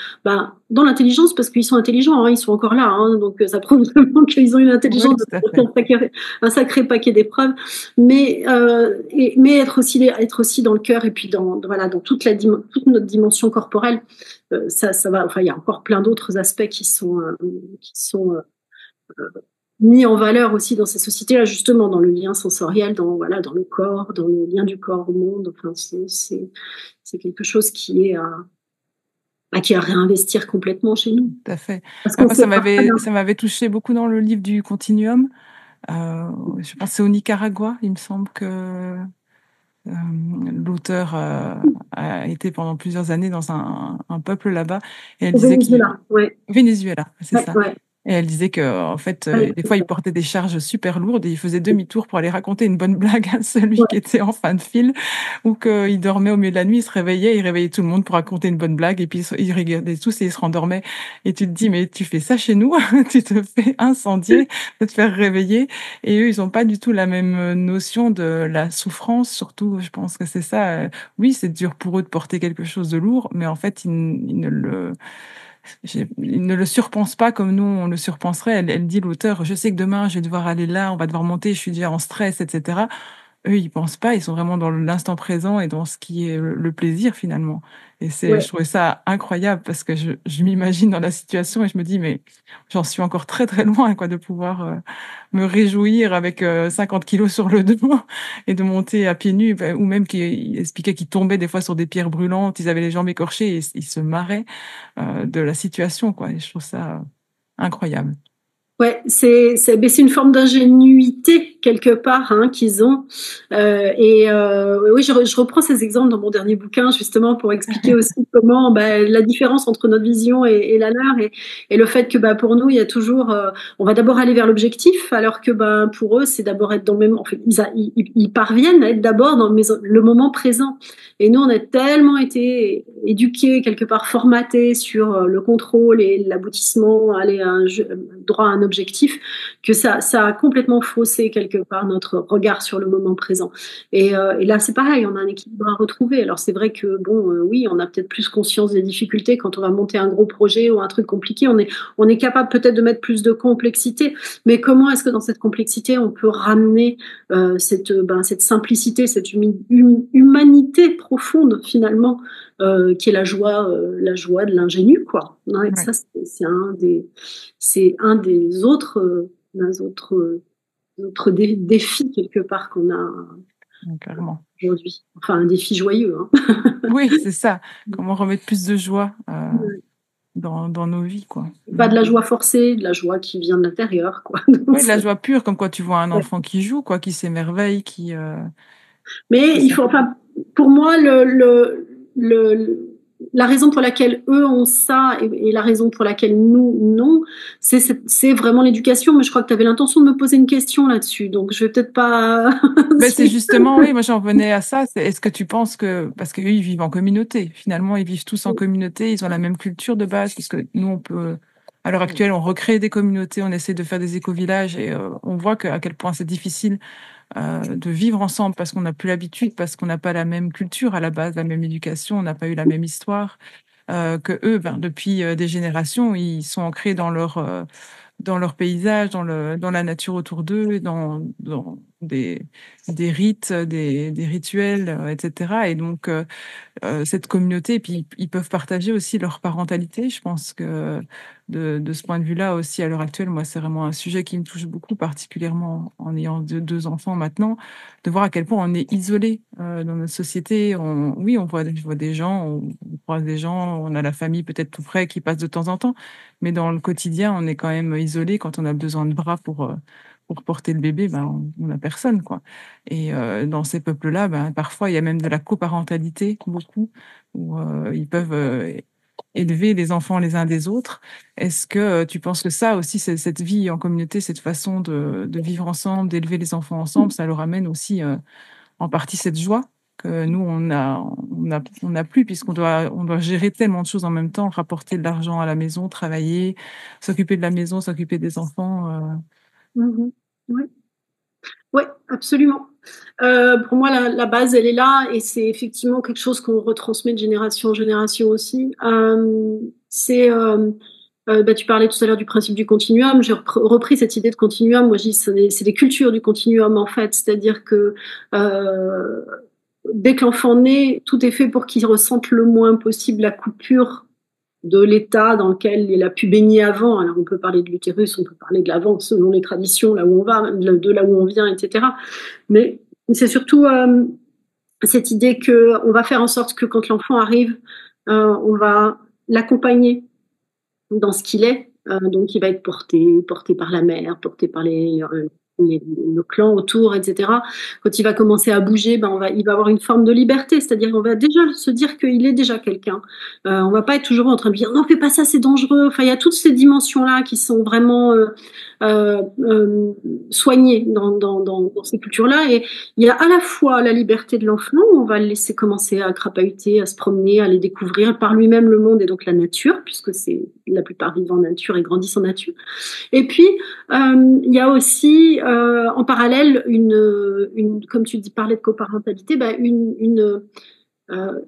[SPEAKER 3] l'intelligence parce qu'ils sont intelligents, hein, ils sont encore là, hein, donc ça prouve vraiment qu'ils ont une
[SPEAKER 2] oui,
[SPEAKER 3] intelligence de
[SPEAKER 2] tout à
[SPEAKER 3] porter
[SPEAKER 2] fait.
[SPEAKER 3] un sacré paquet d'épreuves, mais être aussi dans le cœur et puis voilà dans toute notre dimension corporelle, ça va. Enfin, il y a encore plein d'autres aspects qui sont mis en valeur aussi dans ces sociétés-là, justement, dans le lien sensoriel, dans le corps, dans le lien du corps au monde. Enfin, c'est quelque chose qui est à réinvestir complètement chez nous.
[SPEAKER 2] Tout à fait.
[SPEAKER 3] Parce
[SPEAKER 2] Ouais,
[SPEAKER 3] qu'on
[SPEAKER 2] moi,
[SPEAKER 3] sait pas très bien.
[SPEAKER 2] ça m'avait touché beaucoup dans le livre du Continuum. Je pense que c'est au Nicaragua, il me semble que l'auteur a été pendant plusieurs années dans un peuple là-bas, et elle
[SPEAKER 3] Au
[SPEAKER 2] disait qu'il
[SPEAKER 3] Venezuela, ouais,
[SPEAKER 2] Venezuela, c'est
[SPEAKER 3] ouais,
[SPEAKER 2] ça.
[SPEAKER 3] ouais.
[SPEAKER 2] Et elle disait que, en fait,
[SPEAKER 3] Ouais,
[SPEAKER 2] des fois, il portait des charges super lourdes et il faisait demi-tour pour aller raconter une bonne blague à celui
[SPEAKER 3] ouais,
[SPEAKER 2] qui était en fin de file, ou qu'il dormait au milieu de la nuit, il se réveillait, il réveillait tout le monde pour raconter une bonne blague et puis ils regardaient tous et ils se rendormaient. Et tu te dis, mais tu fais ça chez nous, tu te fais incendier, de te faire réveiller. Et eux, ils ont pas du tout la même notion de la souffrance. Surtout, je pense que c'est ça. Oui, c'est dur pour eux de porter quelque chose de lourd, mais en fait, ils ne le il ne le surpense pas comme nous, on le surpenserait. Elle dit, l'auteur, je sais que demain, je vais devoir aller là, on va devoir monter, je suis déjà en stress, etc. Eux, ils pensent pas, ils sont vraiment dans l'instant présent et dans ce qui est le plaisir finalement. Et je
[SPEAKER 3] ouais.
[SPEAKER 2] trouvais ça incroyable parce que je m'imagine dans la situation et je me dis, mais j'en suis encore très très loin, quoi, de pouvoir me réjouir avec 50 kilos sur le dos et de monter à pieds nus, ben, ou même qu'ils expliquaient qu'ils tombaient des fois sur des pierres brûlantes, ils avaient les jambes écorchées et ils se marraient de la situation, quoi. Et je trouve ça incroyable.
[SPEAKER 3] Ouais, mais c'est une forme d'ingénuité quelque part hein, qu'ils ont. Oui, je reprends ces exemples dans mon dernier bouquin justement pour expliquer aussi comment bah, la différence entre notre vision et la leur et le fait que bah, pour nous il y a toujours, on va d'abord aller vers l'objectif alors que bah, pour eux c'est d'abord être dans le même, en fait ils parviennent à être d'abord dans le moment présent. Et nous on a tellement été éduqués quelque part formatés sur le contrôle et l'aboutissement, aller à droit à un objectif, que ça a complètement faussé quelque part notre regard sur le moment présent. Et là, c'est pareil, on a un équilibre à retrouver. Alors c'est vrai que bon, oui, on a peut-être plus conscience des difficultés quand on va monter un gros projet ou un truc compliqué. On est capable peut-être de mettre plus de complexité, mais comment est-ce que dans cette complexité on peut ramener cette simplicité, cette humanité profonde finalement, qui est la joie de l'ingénu, quoi. Ouais,
[SPEAKER 2] Ouais,
[SPEAKER 3] ça, c'est un des autres défis quelque part qu'on a
[SPEAKER 2] donc, clairement.
[SPEAKER 3] aujourd'hui. Enfin, un défi joyeux, hein.
[SPEAKER 2] Oui, c'est ça. Comment remettre plus de joie dans nos vies, quoi.
[SPEAKER 3] Pas
[SPEAKER 2] Mm.
[SPEAKER 3] de la joie forcée, de la joie qui vient de l'intérieur, quoi. Donc,
[SPEAKER 2] Oui, de la joie pure, comme quand tu vois un
[SPEAKER 3] ouais.
[SPEAKER 2] enfant qui joue, quoi, qui s'émerveille, c'est
[SPEAKER 3] Mais il
[SPEAKER 2] ça.
[SPEAKER 3] faut, enfin, pour moi, la raison pour laquelle eux ont ça et la raison pour laquelle nous, non, c'est vraiment l'éducation. Mais je crois que tu avais l'intention de me poser une question là-dessus. Donc, je vais peut-être pas
[SPEAKER 2] Ben, c'est
[SPEAKER 3] suivre.
[SPEAKER 2] justement, oui, moi j'en venais à ça. Est-ce que tu penses que, parce qu'eux, ils vivent en communauté, finalement, ils vivent tous en communauté, ils ont la même culture de base, parce que nous, on peut, à l'heure actuelle, on recrée des communautés, on essaie de faire des éco-villages et on voit à quel point c'est difficile de vivre ensemble parce qu'on n'a plus l'habitude, parce qu'on n'a pas la même culture à la base, la même éducation, on n'a pas eu la même histoire, que eux, ben, depuis des générations, ils sont ancrés dans leur paysage, dans la nature autour d'eux, dans des rites, des rituels, etc. Et donc, cette communauté, et puis ils peuvent partager aussi leur parentalité. Je pense que de ce point de vue-là aussi, à l'heure actuelle, moi, c'est vraiment un sujet qui me touche beaucoup, particulièrement en ayant deux enfants maintenant, de voir à quel point on est isolé dans notre société. Oui, je vois des gens, on croise des gens, on a la famille peut-être tout près qui passe de temps en temps, mais dans le quotidien, on est quand même isolé quand on a besoin de bras pour porter le bébé, ben, on n'a personne, quoi. Et dans ces peuples-là, ben, parfois, il y a même de la coparentalité, beaucoup, où ils peuvent élever les enfants les uns des autres. Est-ce que tu penses que ça aussi, cette vie en communauté, cette façon de vivre ensemble, d'élever les enfants ensemble, ça leur amène aussi en partie cette joie que nous, on n'a plus, on doit gérer tellement de choses en même temps, rapporter de l'argent à la maison, travailler, s'occuper de la maison, s'occuper des enfants.
[SPEAKER 3] Mhm. Ouais. Ouais, absolument. Pour moi, la base, elle est là et c'est effectivement quelque chose qu'on retransmet de génération en génération aussi. Bah, tu parlais tout à l'heure du principe du continuum. J'ai repris cette idée de continuum. Moi, je dis c'est des cultures du continuum en fait. C'est-à-dire que euh, dès que l'enfant naît, tout est fait pour qu'il ressente le moins possible la coupure de l'état dans lequel il a pu baigner avant. Alors on peut parler de l'utérus, on peut parler de l'avant selon les traditions, là où on va, de là où on vient, etc. Mais c'est surtout cette idée que on va faire en sorte que quand l'enfant arrive, on va l'accompagner dans ce qu'il est. Donc il va être porté par la mère, porté par le clan autour, etc. Quand il va commencer à bouger, ben il va avoir une forme de liberté, c'est-à-dire qu'on va déjà se dire qu'il est déjà quelqu'un. On va pas être toujours en train de dire non, fais pas ça, c'est dangereux. Enfin, il y a toutes ces dimensions-là qui sont vraiment euh, euh, soignées dans ces cultures-là. Et il y a à la fois la liberté de l'enfant, on va le laisser commencer à crapahuter, à se promener, à aller découvrir par lui-même le monde et donc la nature, puisque c'est la plupart vivent en nature et grandissent en nature. Et puis, il y a aussi en parallèle comme tu dis, parlais de coparentalité, bah, euh,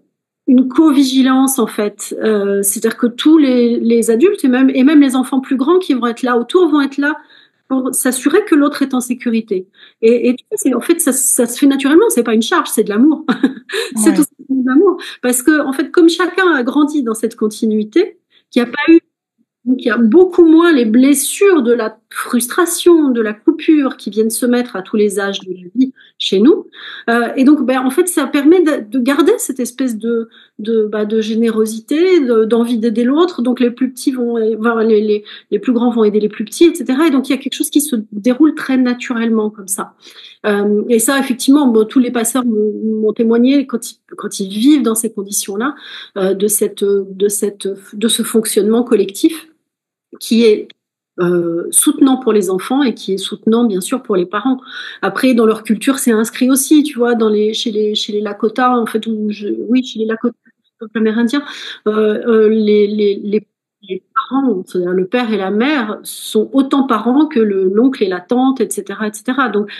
[SPEAKER 3] une co-vigilance en fait. C'est-à-dire que tous les adultes et même les enfants plus grands qui vont être là autour vont être là pour s'assurer que l'autre est en sécurité. Et en fait, ça se fait naturellement. C'est pas une charge, c'est de l'amour. C'est tout
[SPEAKER 2] Ouais,
[SPEAKER 3] simplement de l'amour. Parce que en fait, comme chacun a grandi dans cette continuité, qu'il n'y a pas eu donc, il y a beaucoup moins les blessures de la frustration, de la coupure qui viennent se mettre à tous les âges de la vie chez nous. Et donc, ben, en fait, ça permet de garder cette espèce de générosité, d'envie d'aider l'autre. Donc, les plus petits les plus grands vont aider les plus petits, etc. Et donc, il y a quelque chose qui se déroule très naturellement comme ça. Et ça, effectivement, bon, tous les passeurs m'ont témoigné quand ils vivent dans ces conditions-là, de ce fonctionnement collectif qui est soutenant pour les enfants et qui est soutenant bien sûr pour les parents. Après, dans leur culture, c'est inscrit aussi, tu vois, chez les Lakota, en fait, oui, chez les Lakota, peuple amérindien, les parents, c'est-à-dire le père et la mère, sont autant parents que l'oncle et la tante, etc., etc. Donc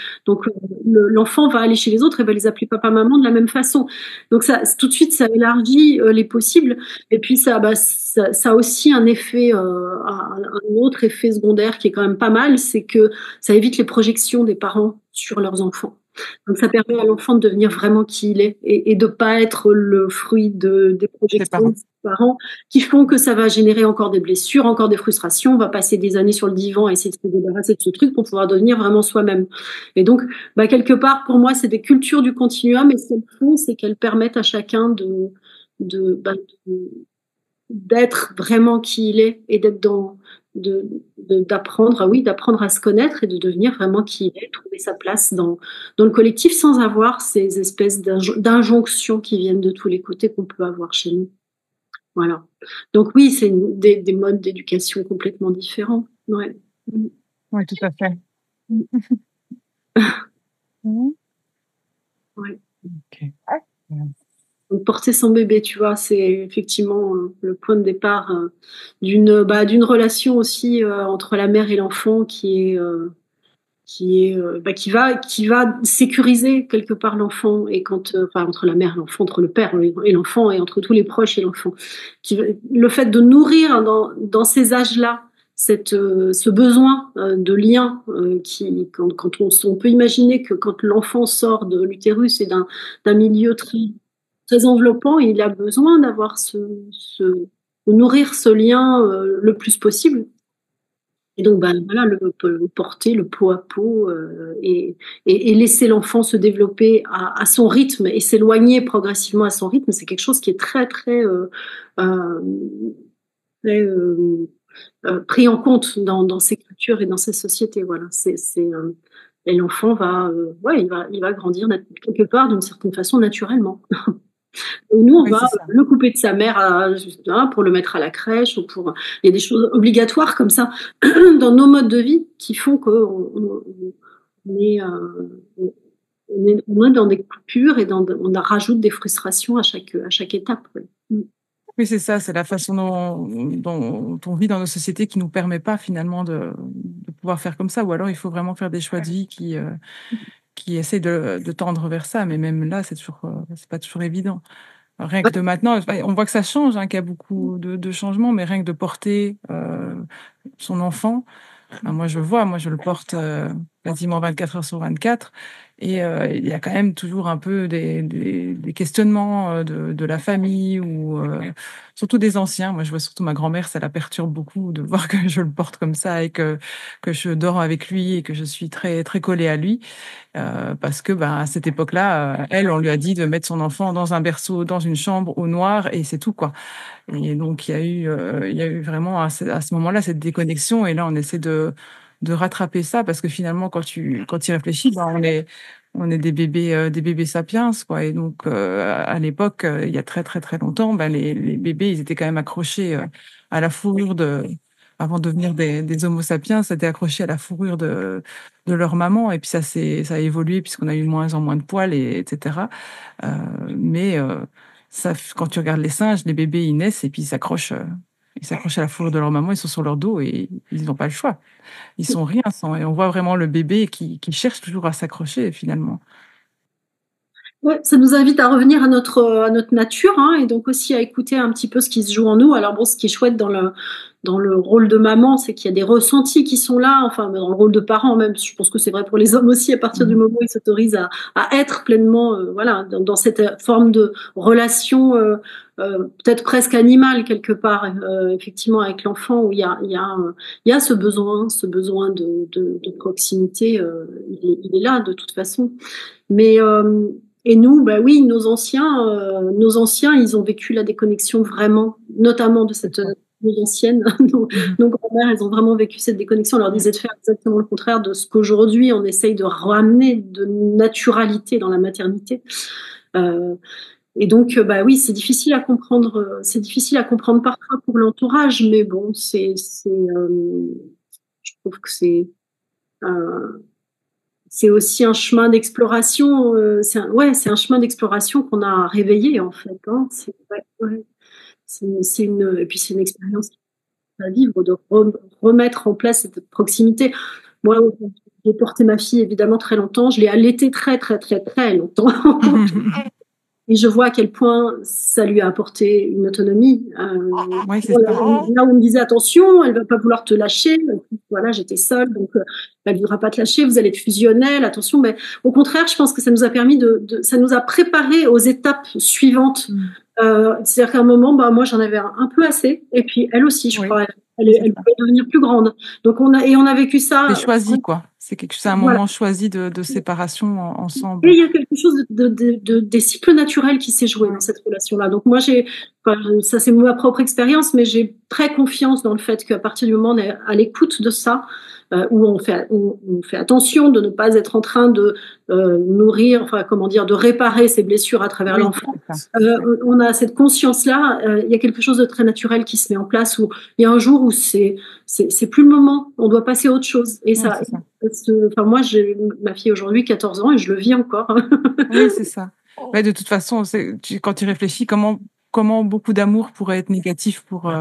[SPEAKER 3] l'enfant va aller chez les autres et va les appeler papa, maman de la même façon. Donc ça, tout de suite, ça élargit les possibles. Et puis ça a aussi un effet, un autre effet secondaire qui est quand même pas mal, c'est que ça évite les projections des parents sur leurs enfants. Donc ça permet à l'enfant de devenir vraiment qui il est et de pas être le fruit des
[SPEAKER 2] tes
[SPEAKER 3] projections
[SPEAKER 2] parents.
[SPEAKER 3] de ses parents qui font que ça va générer encore des blessures, encore des frustrations. On va passer des années sur le divan à essayer de se débarrasser de ce truc pour pouvoir devenir vraiment soi-même. Et donc, bah, quelque part, pour moi, c'est des cultures du continuum et ce qu'elles font, c'est qu'elles permettent à chacun bah, d'être vraiment qui il est et d'être d'apprendre, oui, d'apprendre à se connaître et de devenir vraiment qui il est, trouver sa place dans le collectif sans avoir ces espèces d'injonctions qui viennent de tous les côtés qu'on peut avoir chez nous. Voilà. Donc oui, c'est des modes d'éducation complètement différents. Ouais.
[SPEAKER 2] Oui, tout à fait.
[SPEAKER 3] Mm.
[SPEAKER 2] Mhm.
[SPEAKER 3] Ouais.
[SPEAKER 2] Ok.
[SPEAKER 3] Donc, porter son bébé, tu vois, c'est effectivement le point de départ d'une relation aussi entre la mère et l'enfant qui va sécuriser quelque part l'enfant et enfin entre la mère et l'enfant, entre le père et l'enfant et entre tous les proches et l'enfant, le fait de nourrir dans ces âges-là ce besoin de lien quand on peut imaginer que quand l'enfant sort de l'utérus et d'un milieu très enveloppant, il a besoin d'avoir de nourrir ce lien le plus possible. Et donc, ben, voilà, le porter le pot à pot et laisser l'enfant se développer à son rythme et s'éloigner progressivement à son rythme, c'est quelque chose qui est très, très, euh, très pris en compte dans ces cultures et dans ces sociétés. Voilà, et l'enfant ouais, il va grandir quelque part d'une certaine façon naturellement. Et nous, on
[SPEAKER 2] Oui,
[SPEAKER 3] va
[SPEAKER 2] c'est ça.
[SPEAKER 3] le couper de sa mère pour le mettre à la crèche il y a des choses obligatoires comme ça dans nos modes de vie qui font on est, on est dans des coupures et on rajoute des frustrations à chaque étape. Ouais. Mm.
[SPEAKER 2] Oui, c'est ça, c'est la façon dont on vit dans nos sociétés qui nous permet pas finalement de pouvoir faire comme ça. Ou alors il faut vraiment faire des choix de vie qui essaient de tendre vers ça. Mais même là, c'est pas toujours évident. Rien que de maintenant, enfin, on voit que ça change, hein, qu'il y a beaucoup de changements, mais rien que de porter son enfant, moi je le vois, moi je le porte quasiment 24 heures sur 24, et il y a quand même toujours un peu des questionnements de la famille ou surtout des anciens. Moi je vois surtout ma grand-mère, ça la perturbe beaucoup de voir que je le porte comme ça et que je dors avec lui et que je suis très très collée à lui. Parce que ben, à cette époque-là, elle, on lui a dit de mettre son enfant dans un berceau, dans une chambre au noir, et c'est tout, quoi. Et donc, il y a eu vraiment à ce moment-là cette déconnexion, et là, on essaie de rattraper ça, parce que finalement, quand tu y réfléchis, ben, on est des bébés sapiens, quoi. Et donc, à l'époque, il y a très, très, très longtemps, ben, les bébés, ils étaient quand même accrochés à la fourrure avant de devenir des Homo sapiens, c'était accroché à la fourrure de leur maman. Et puis ça a évolué puisqu'on a eu de moins en moins de poils, etc. Euh, mais ça, quand tu regardes les singes, les bébés, ils naissent et puis ils s'accrochent à la fourrure de leur maman, ils sont sur leur dos et ils n'ont pas le choix. Ils sont rien sans. Et on voit vraiment le bébé qui cherche toujours à s'accrocher finalement.
[SPEAKER 3] Ouais, ça nous invite à revenir à notre nature, hein, et donc aussi à écouter un petit peu ce qui se joue en nous. Alors bon, ce qui est chouette dans le rôle de maman, c'est qu'il y a des ressentis qui sont là. Enfin, dans le rôle de parent même, je pense que c'est vrai pour les hommes aussi. À partir du
[SPEAKER 2] Mhm.
[SPEAKER 3] moment où ils s'autorisent à être pleinement, voilà, dans cette forme de relation, peut-être presque animale quelque part, effectivement avec l'enfant, où il y a ce besoin de proximité. Il est là de toute façon. Mais et nous, bah oui, nos anciens, ils ont vécu la déconnexion vraiment, notamment de
[SPEAKER 2] C'est
[SPEAKER 3] cette
[SPEAKER 2] ça.
[SPEAKER 3] nos anciennes,
[SPEAKER 2] Mhm.
[SPEAKER 3] nos grands-mères, elles ont vraiment vécu cette déconnexion. On leur
[SPEAKER 2] Ouais.
[SPEAKER 3] disait de faire exactement le contraire de ce qu'aujourd'hui on essaye de ramener de naturalité dans la maternité. Euh, et donc, bah oui, c'est difficile à comprendre parfois pour l'entourage, mais bon, je trouve que c'est aussi un chemin d'exploration. C'est un chemin d'exploration qu'on a réveillé en fait, hein. Ouais. Et puis c'est une expérience à vivre, de remettre en place cette proximité. Moi, j'ai porté ma fille évidemment très longtemps. Je l'ai allaitée très très très très longtemps. Et je vois à quel point ça lui a apporté une autonomie.
[SPEAKER 2] Oui, c'est
[SPEAKER 3] Voilà,
[SPEAKER 2] ça.
[SPEAKER 3] là où on me disait attention, elle va pas vouloir te lâcher. Voilà, j'étais seule, donc elle voudra pas te lâcher. Vous allez être fusionnelle, attention. Mais au contraire, je pense que ça nous a permis ça nous a préparé aux étapes suivantes.
[SPEAKER 2] Mhm.
[SPEAKER 3] C'est-à-dire qu'à un moment, bah moi j'en avais un peu assez, et puis elle aussi, je
[SPEAKER 2] Oui,
[SPEAKER 3] crois,
[SPEAKER 2] oui, c'est
[SPEAKER 3] elle
[SPEAKER 2] ça.
[SPEAKER 3] pouvait devenir plus grande. Donc on a vécu
[SPEAKER 2] C'est
[SPEAKER 3] ça.
[SPEAKER 2] choisi, quoi. C'est un
[SPEAKER 3] Voilà.
[SPEAKER 2] moment choisi de séparation
[SPEAKER 3] Et
[SPEAKER 2] ensemble.
[SPEAKER 3] il y a quelque chose des cycles naturels qui s'est joué dans
[SPEAKER 2] Ouais.
[SPEAKER 3] cette relation-là. Donc moi, ça c'est ma propre expérience, mais j'ai très confiance dans le fait qu'à partir du moment où on est à l'écoute de ça, où on fait attention de ne pas être en train de nourrir, enfin comment dire, de réparer ses blessures à travers
[SPEAKER 2] Oui,
[SPEAKER 3] l'enfant.
[SPEAKER 2] c'est ça. Tout à fait.
[SPEAKER 3] On a cette conscience-là. Il y a quelque chose de très naturel qui se met en place, où il y a un jour où c'est plus le moment. On doit passer à autre chose. Et
[SPEAKER 2] Oui,
[SPEAKER 3] ça,
[SPEAKER 2] c'est ça.
[SPEAKER 3] enfin moi, j'ai ma fille aujourd'hui 14 ans et je le vis encore.
[SPEAKER 2] Oui, c'est ça. Ouais, de toute façon, quand tu réfléchis, comment beaucoup d'amour pourrait être négatif pour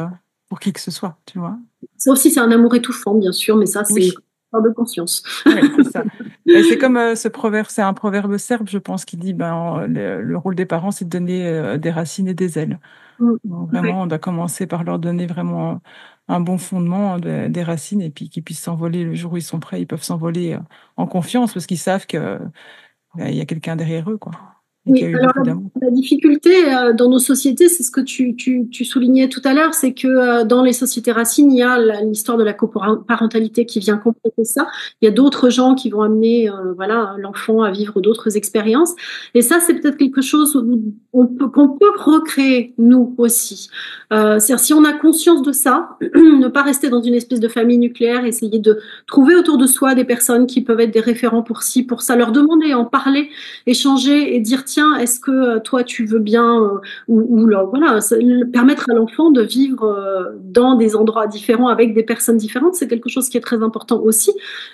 [SPEAKER 2] qui que ce soit, tu vois?
[SPEAKER 3] Sauf si c'est un amour étouffant, bien sûr, mais ça, c'est une
[SPEAKER 2] Oui,
[SPEAKER 3] histoire de conscience.
[SPEAKER 2] oui, c'est ça. Et c'est comme ce proverbe, c'est un proverbe serbe, je pense, qui dit, ben, le rôle des parents, c'est de donner des racines et des ailes.
[SPEAKER 3] Mm.
[SPEAKER 2] Donc,
[SPEAKER 3] Ouais.
[SPEAKER 2] vraiment, on doit commencer par leur donner vraiment un bon fondement, des racines, et puis qu'ils puissent s'envoler le jour où ils sont prêts. Ils peuvent s'envoler en confiance parce qu'ils savent que il y a quelqu'un derrière eux, quoi, et qu'il
[SPEAKER 3] Oui,
[SPEAKER 2] y a eu
[SPEAKER 3] alors
[SPEAKER 2] beaucoup d'amour.
[SPEAKER 3] la difficulté dans nos sociétés, c'est ce que tu soulignais tout à l'heure, c'est que dans les sociétés racines, il y a l'histoire de la coparentalité qui vient compléter ça. Il y a d'autres gens qui vont amener voilà, l'enfant à vivre d'autres expériences. Et ça, c'est peut-être quelque chose qu'on peut recréer, nous aussi. C'est-à-dire, si on a conscience de ça, ne pas rester dans une espèce de famille nucléaire, essayer de trouver autour de soi des personnes qui peuvent être des référents pour ci, pour ça, leur demander, en parler, échanger et dire tiens, est-ce que toi tu veux bien voilà, permettre à l'enfant de vivre dans des endroits différents avec des personnes différentes, c'est quelque chose qui est très important aussi,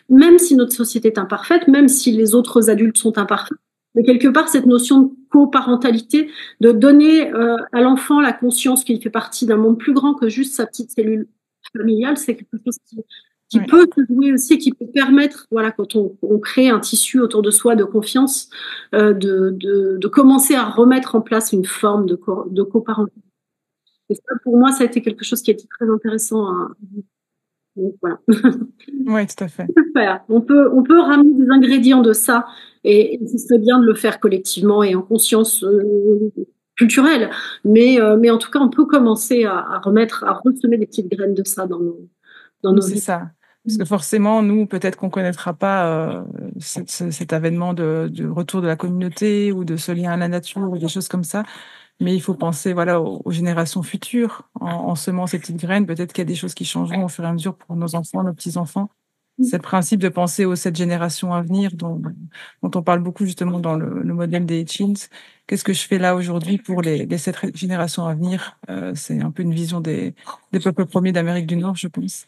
[SPEAKER 3] même si notre société est imparfaite, même si les autres adultes sont imparfaits. Mais quelque part, cette notion de coparentalité, de donner à l'enfant la conscience qu'il fait partie d'un monde plus grand que juste sa petite cellule familiale, c'est quelque chose qui
[SPEAKER 2] Oui,
[SPEAKER 3] peut se jouer aussi, qui peut permettre, voilà, quand on crée un tissu autour de soi de confiance, de commencer à remettre en place une forme de coparentalité. Et ça, pour moi, ça a été quelque chose qui a été très intéressant. Donc, voilà.
[SPEAKER 2] oui, tout à fait.
[SPEAKER 3] Faire. On peut ramener des ingrédients de ça, et ce serait bien de le faire collectivement et en conscience culturelle. Mais en tout cas, on peut commencer à ressemer des petites graines de ça dans
[SPEAKER 2] Oui,
[SPEAKER 3] nos
[SPEAKER 2] c'est
[SPEAKER 3] vies.
[SPEAKER 2] ça. Parce que forcément, nous, peut-être qu'on connaîtra pas cet avènement de retour de la communauté ou de ce lien à la nature ou des choses comme ça. Mais il faut penser, voilà, aux générations futures en semant ces petites graines. Peut-être qu'il y a des choses qui changeront au fur et à mesure pour nos enfants, nos petits-enfants. C'est le principe de penser aux 7 générations à venir dont on parle beaucoup justement dans le modèle des Hitchens. Qu'est-ce que je fais là aujourd'hui pour les 7 générations à venir? C'est un peu une vision des peuples premiers d'Amérique du Nord, je pense.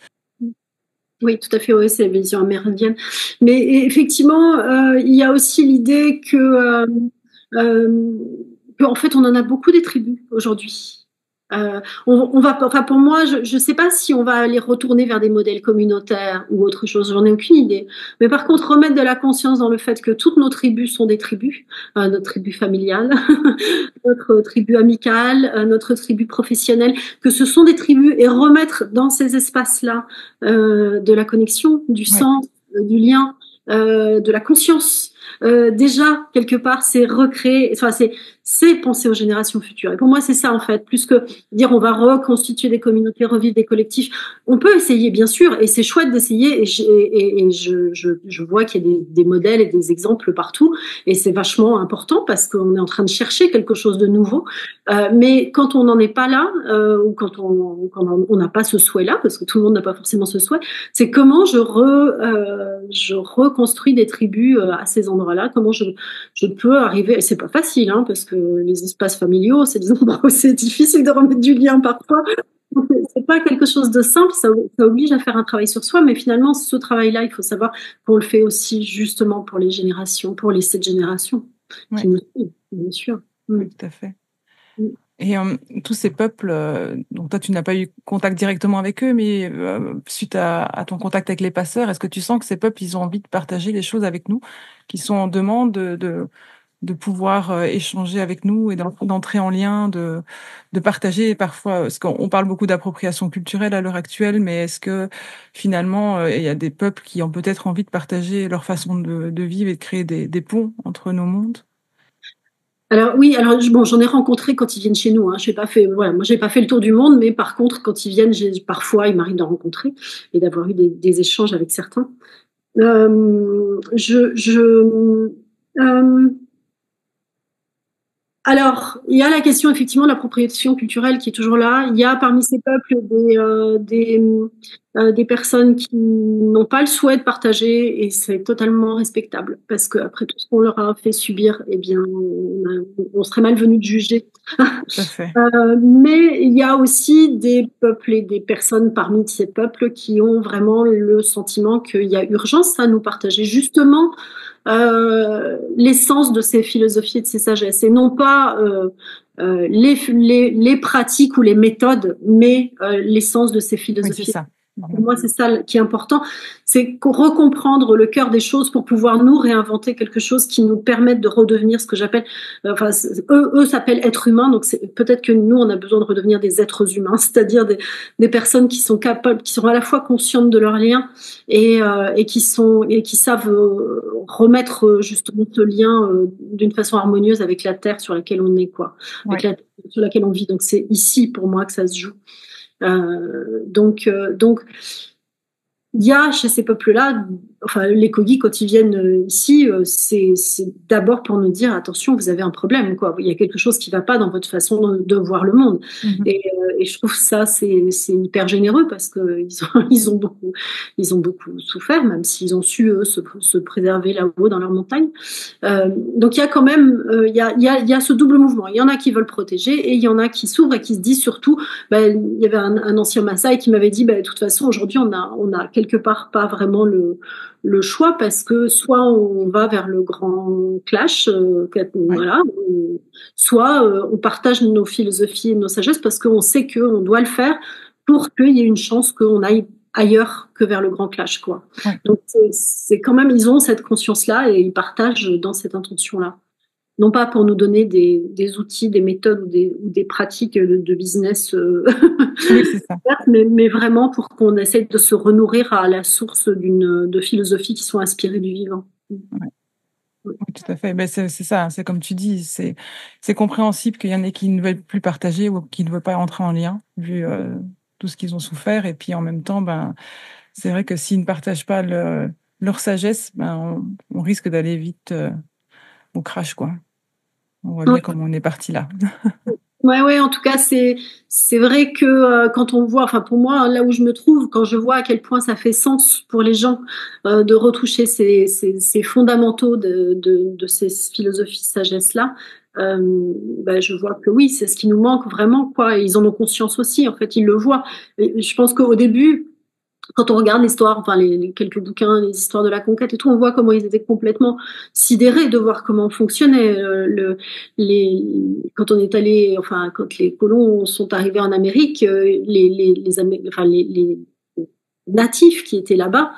[SPEAKER 3] Oui, tout à fait, oui, c'est la vision amérindienne. Mais effectivement, il y a aussi l'idée que, en fait, on en a beaucoup des tribus aujourd'hui. On va, enfin, pour moi, je ne sais pas si on va aller retourner vers des modèles communautaires ou autre chose, j'en ai aucune idée. Mais par contre, remettre de la conscience dans le fait que toutes nos tribus sont des tribus, notre tribu familiale, notre tribu amicale, notre tribu professionnelle, que ce sont des tribus et remettre dans ces espaces-là de la connexion, du sens, du lien, de la conscience. Déjà, quelque part, c'est recréer, enfin, c'est penser aux générations futures. Et pour moi, c'est ça, en fait, plus que dire on va reconstituer des communautés, revivre des collectifs. On peut essayer, bien sûr, et c'est chouette d'essayer, et je vois qu'il y a des modèles et des exemples partout, et c'est vachement important parce qu'on est en train de chercher quelque chose de nouveau. Mais quand on n'en est pas là, ou quand on n'a pas ce souhait-là, parce que tout le monde n'a pas forcément ce souhait, c'est comment je reconstruis des tribus à ces endroits-là, comment je peux arriver, et c'est pas facile, hein, parce que les espaces familiaux, c'est des endroits où c'est difficile de remettre du lien parfois. C'est pas quelque chose de simple, ça oblige à faire un travail sur soi, mais finalement, ce travail-là, il faut savoir qu'on le fait aussi justement pour les générations, pour les 7 générations qui nous suivent, bien sûr.
[SPEAKER 2] Oui, tout à fait. Et tous ces peuples, donc toi, tu n'as pas eu contact directement avec eux, mais suite à ton contact avec les passeurs, est-ce que tu sens que ces peuples, ils ont envie de partager les choses avec nous, qui sont en demande de pouvoir échanger avec nous et d'entrer en lien, de partager parfois, parce qu'on parle beaucoup d'appropriation culturelle à l'heure actuelle, mais est-ce que finalement, il y a des peuples qui ont peut-être envie de partager leur façon de vivre et de créer des ponts entre nos mondes?
[SPEAKER 3] Alors oui, alors bon, j'en ai rencontré quand ils viennent chez nous. Hein. J'ai pas fait, voilà, moi j'ai pas fait le tour du monde, mais par contre, quand ils viennent, parfois il m'arrive d'en rencontrer et d'avoir eu des échanges avec certains. Euh, Alors, il y a la question effectivement de l'appropriation culturelle qui est toujours là. Il y a parmi ces peuples des personnes qui n'ont pas le souhait de partager et c'est totalement respectable parce qu'après tout ce qu'on leur a fait subir, eh bien, on serait malvenu de juger.
[SPEAKER 2] Tout à fait.
[SPEAKER 3] Mais il y a aussi des peuples et des personnes parmi ces peuples qui ont vraiment le sentiment qu'il y a urgence à nous partager justement l'essence de ces philosophies et de ces sagesses, et non pas les pratiques ou les méthodes, mais l'essence de ces philosophies.
[SPEAKER 2] Oui, c'est ça.
[SPEAKER 3] Pour moi, c'est ça qui est important, c'est recomprendre le cœur des choses pour pouvoir nous réinventer quelque chose qui nous permette de redevenir ce que j'appelle, enfin, eux s'appellent êtres humains, donc peut-être que nous, on a besoin de redevenir des êtres humains, c'est-à-dire des personnes qui sont capables, qui sont à la fois conscientes de leurs liens et qui savent remettre justement ce lien d'une façon harmonieuse avec la terre sur laquelle on est, quoi, avec la terre sur laquelle on vit. Donc c'est ici pour moi que ça se joue. Donc, il y a chez ces peuples-là, enfin, les Kogi, quand ils viennent ici, c'est d'abord pour nous dire attention, vous avez un problème, quoi. Il y a quelque chose qui ne va pas dans votre façon de voir le monde. Et je trouve ça, c'est hyper généreux parce qu'ils ils ont beaucoup souffert, même s'ils ont su, eux, se préserver là-haut dans leur montagne. Donc, il y a quand même, il y a ce double mouvement. Il y en a qui veulent protéger et il y en a qui s'ouvrent et qui se disent surtout, il y avait un ancien Maasai qui m'avait dit, de toute façon, aujourd'hui, on a quelque part pas vraiment le choix parce que soit on va vers le grand clash, voilà, soit on partage nos philosophies et nos sagesses parce qu'on sait qu'on doit le faire pour qu'il y ait une chance qu'on aille ailleurs que vers le grand clash, quoi. Donc c'est quand même, ils ont cette conscience-là et ils partagent dans cette intention-là. Non pas pour nous donner des outils, des méthodes ou des pratiques de business,
[SPEAKER 2] oui, c'est ça.
[SPEAKER 3] mais vraiment pour qu'on essaie de se renourrir à la source de philosophies qui sont inspirées du vivant.
[SPEAKER 2] Oui, tout à fait. C'est ça, c'est comme tu dis, c'est compréhensible qu'il y en ait qui ne veulent plus partager ou qui ne veulent pas entrer en lien, vu tout ce qu'ils ont souffert. Et puis en même temps, c'est vrai que s'ils ne partagent pas leur sagesse, on risque d'aller vite au crash, quoi. On voit bien comment on est parti là.
[SPEAKER 3] Ouais, en tout cas, c'est vrai que quand on voit, enfin pour moi, là où je me trouve, quand je vois à quel point ça fait sens pour les gens de retoucher ces fondamentaux de ces philosophies de sagesse-là, je vois que oui, c'est ce qui nous manque vraiment, quoi. Et ils en ont conscience aussi, en fait, ils le voient. Et je pense qu'au début, quand on regarde l'histoire, enfin les quelques bouquins, les histoires de la conquête et tout, on voit comment ils étaient complètement sidérés de voir comment fonctionnait quand on est allé, enfin quand les colons sont arrivés en Amérique, les natifs qui étaient là-bas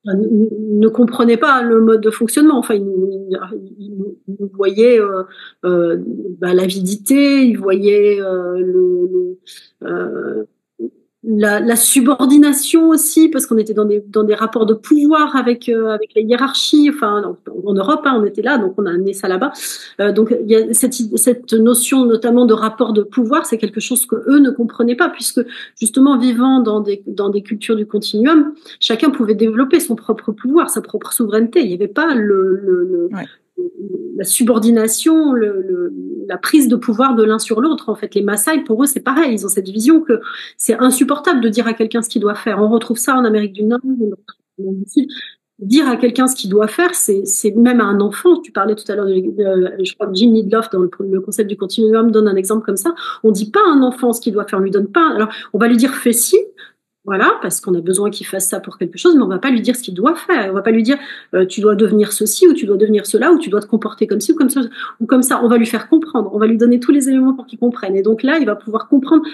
[SPEAKER 3] ne comprenaient pas le mode de fonctionnement. Enfin, ils voyaient l'avidité, ils voyaient la subordination aussi, parce qu'on était dans des rapports de pouvoir avec la hiérarchie. Enfin, en Europe, hein, on était là, donc on a amené ça là-bas. Donc, il y a cette notion notamment de rapport de pouvoir, c'est quelque chose que eux ne comprenaient pas, puisque justement, vivant dans des cultures du continuum, chacun pouvait développer son propre pouvoir, sa propre souveraineté. Il n'y avait pas
[SPEAKER 2] Ouais.
[SPEAKER 3] la subordination, la prise de pouvoir de l'un sur l'autre. En fait, les Maasai, pour eux, c'est pareil. Ils ont cette vision que c'est insupportable de dire à quelqu'un ce qu'il doit faire. On retrouve ça en Amérique du Nord, en Amérique du Sud. Dire à quelqu'un ce qu'il doit faire, c'est même à un enfant. Tu parlais tout à l'heure, je crois que Jim Lidloff, dans le concept du continuum, donne un exemple comme ça. On dit pas à un enfant ce qu'il doit faire, on lui donne pas. Alors, on va lui dire fais ci, voilà, parce qu'on a besoin qu'il fasse ça pour quelque chose, mais on va pas lui dire ce qu'il doit faire. On va pas lui dire tu dois devenir ceci ou tu dois devenir cela ou tu dois te comporter comme ci ou comme ça ou comme ça. On va lui faire comprendre. On va lui donner tous les éléments pour qu'il comprenne. Et donc là, il va pouvoir comprendre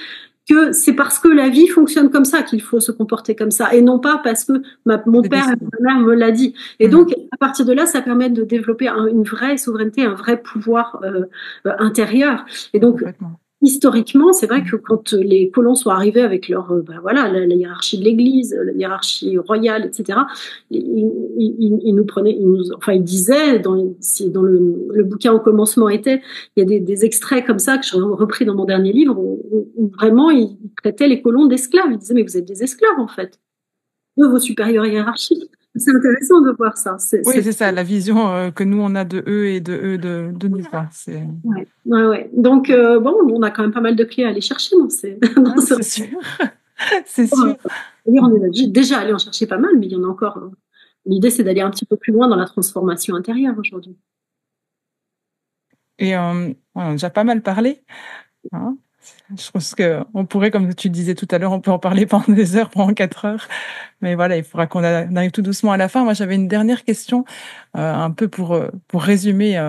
[SPEAKER 3] que c'est parce que la vie fonctionne comme ça qu'il faut se comporter comme ça et non pas parce que mon
[SPEAKER 2] C'est
[SPEAKER 3] père et
[SPEAKER 2] décidé.
[SPEAKER 3] ma mère me l'a dit. Et
[SPEAKER 2] Mhm.
[SPEAKER 3] donc, à partir de là, ça permet de développer une vraie souveraineté, un vrai pouvoir intérieur. Et donc,
[SPEAKER 2] Complètement.
[SPEAKER 3] historiquement, c'est vrai
[SPEAKER 2] Mhm.
[SPEAKER 3] que quand les colons sont arrivés avec leur, voilà, la hiérarchie de l'Église, la hiérarchie royale, etc., ils nous prenaient, enfin, ils disaient, dans le bouquin au commencement était, il y a des extraits comme ça que j'ai repris dans mon dernier livre, où vraiment ils traitaient les colons d'esclaves. Ils disaient, mais vous êtes des esclaves, en fait, de vos supérieurs hiérarchiques. C'est intéressant de voir ça.
[SPEAKER 2] Oui, c'est ça, la vision que nous, on a de eux et de eux de nous. Quoi.
[SPEAKER 3] Ouais. Donc, bon, on a quand même pas mal de clés à aller chercher dans
[SPEAKER 2] Ouais, c'est sûr. C'est sûr.
[SPEAKER 3] D'ailleurs, on est déjà allé en chercher pas mal, mais il y en a encore. L'idée, c'est d'aller un petit peu plus loin dans la transformation intérieure aujourd'hui.
[SPEAKER 2] Et on a déjà pas mal parlé. Hein. Je pense qu'on pourrait, comme tu disais tout à l'heure, on peut en parler pendant des heures, pendant 4 heures. Mais voilà, il faudra qu'on arrive tout doucement à la fin. Moi, j'avais une dernière question, un peu pour résumer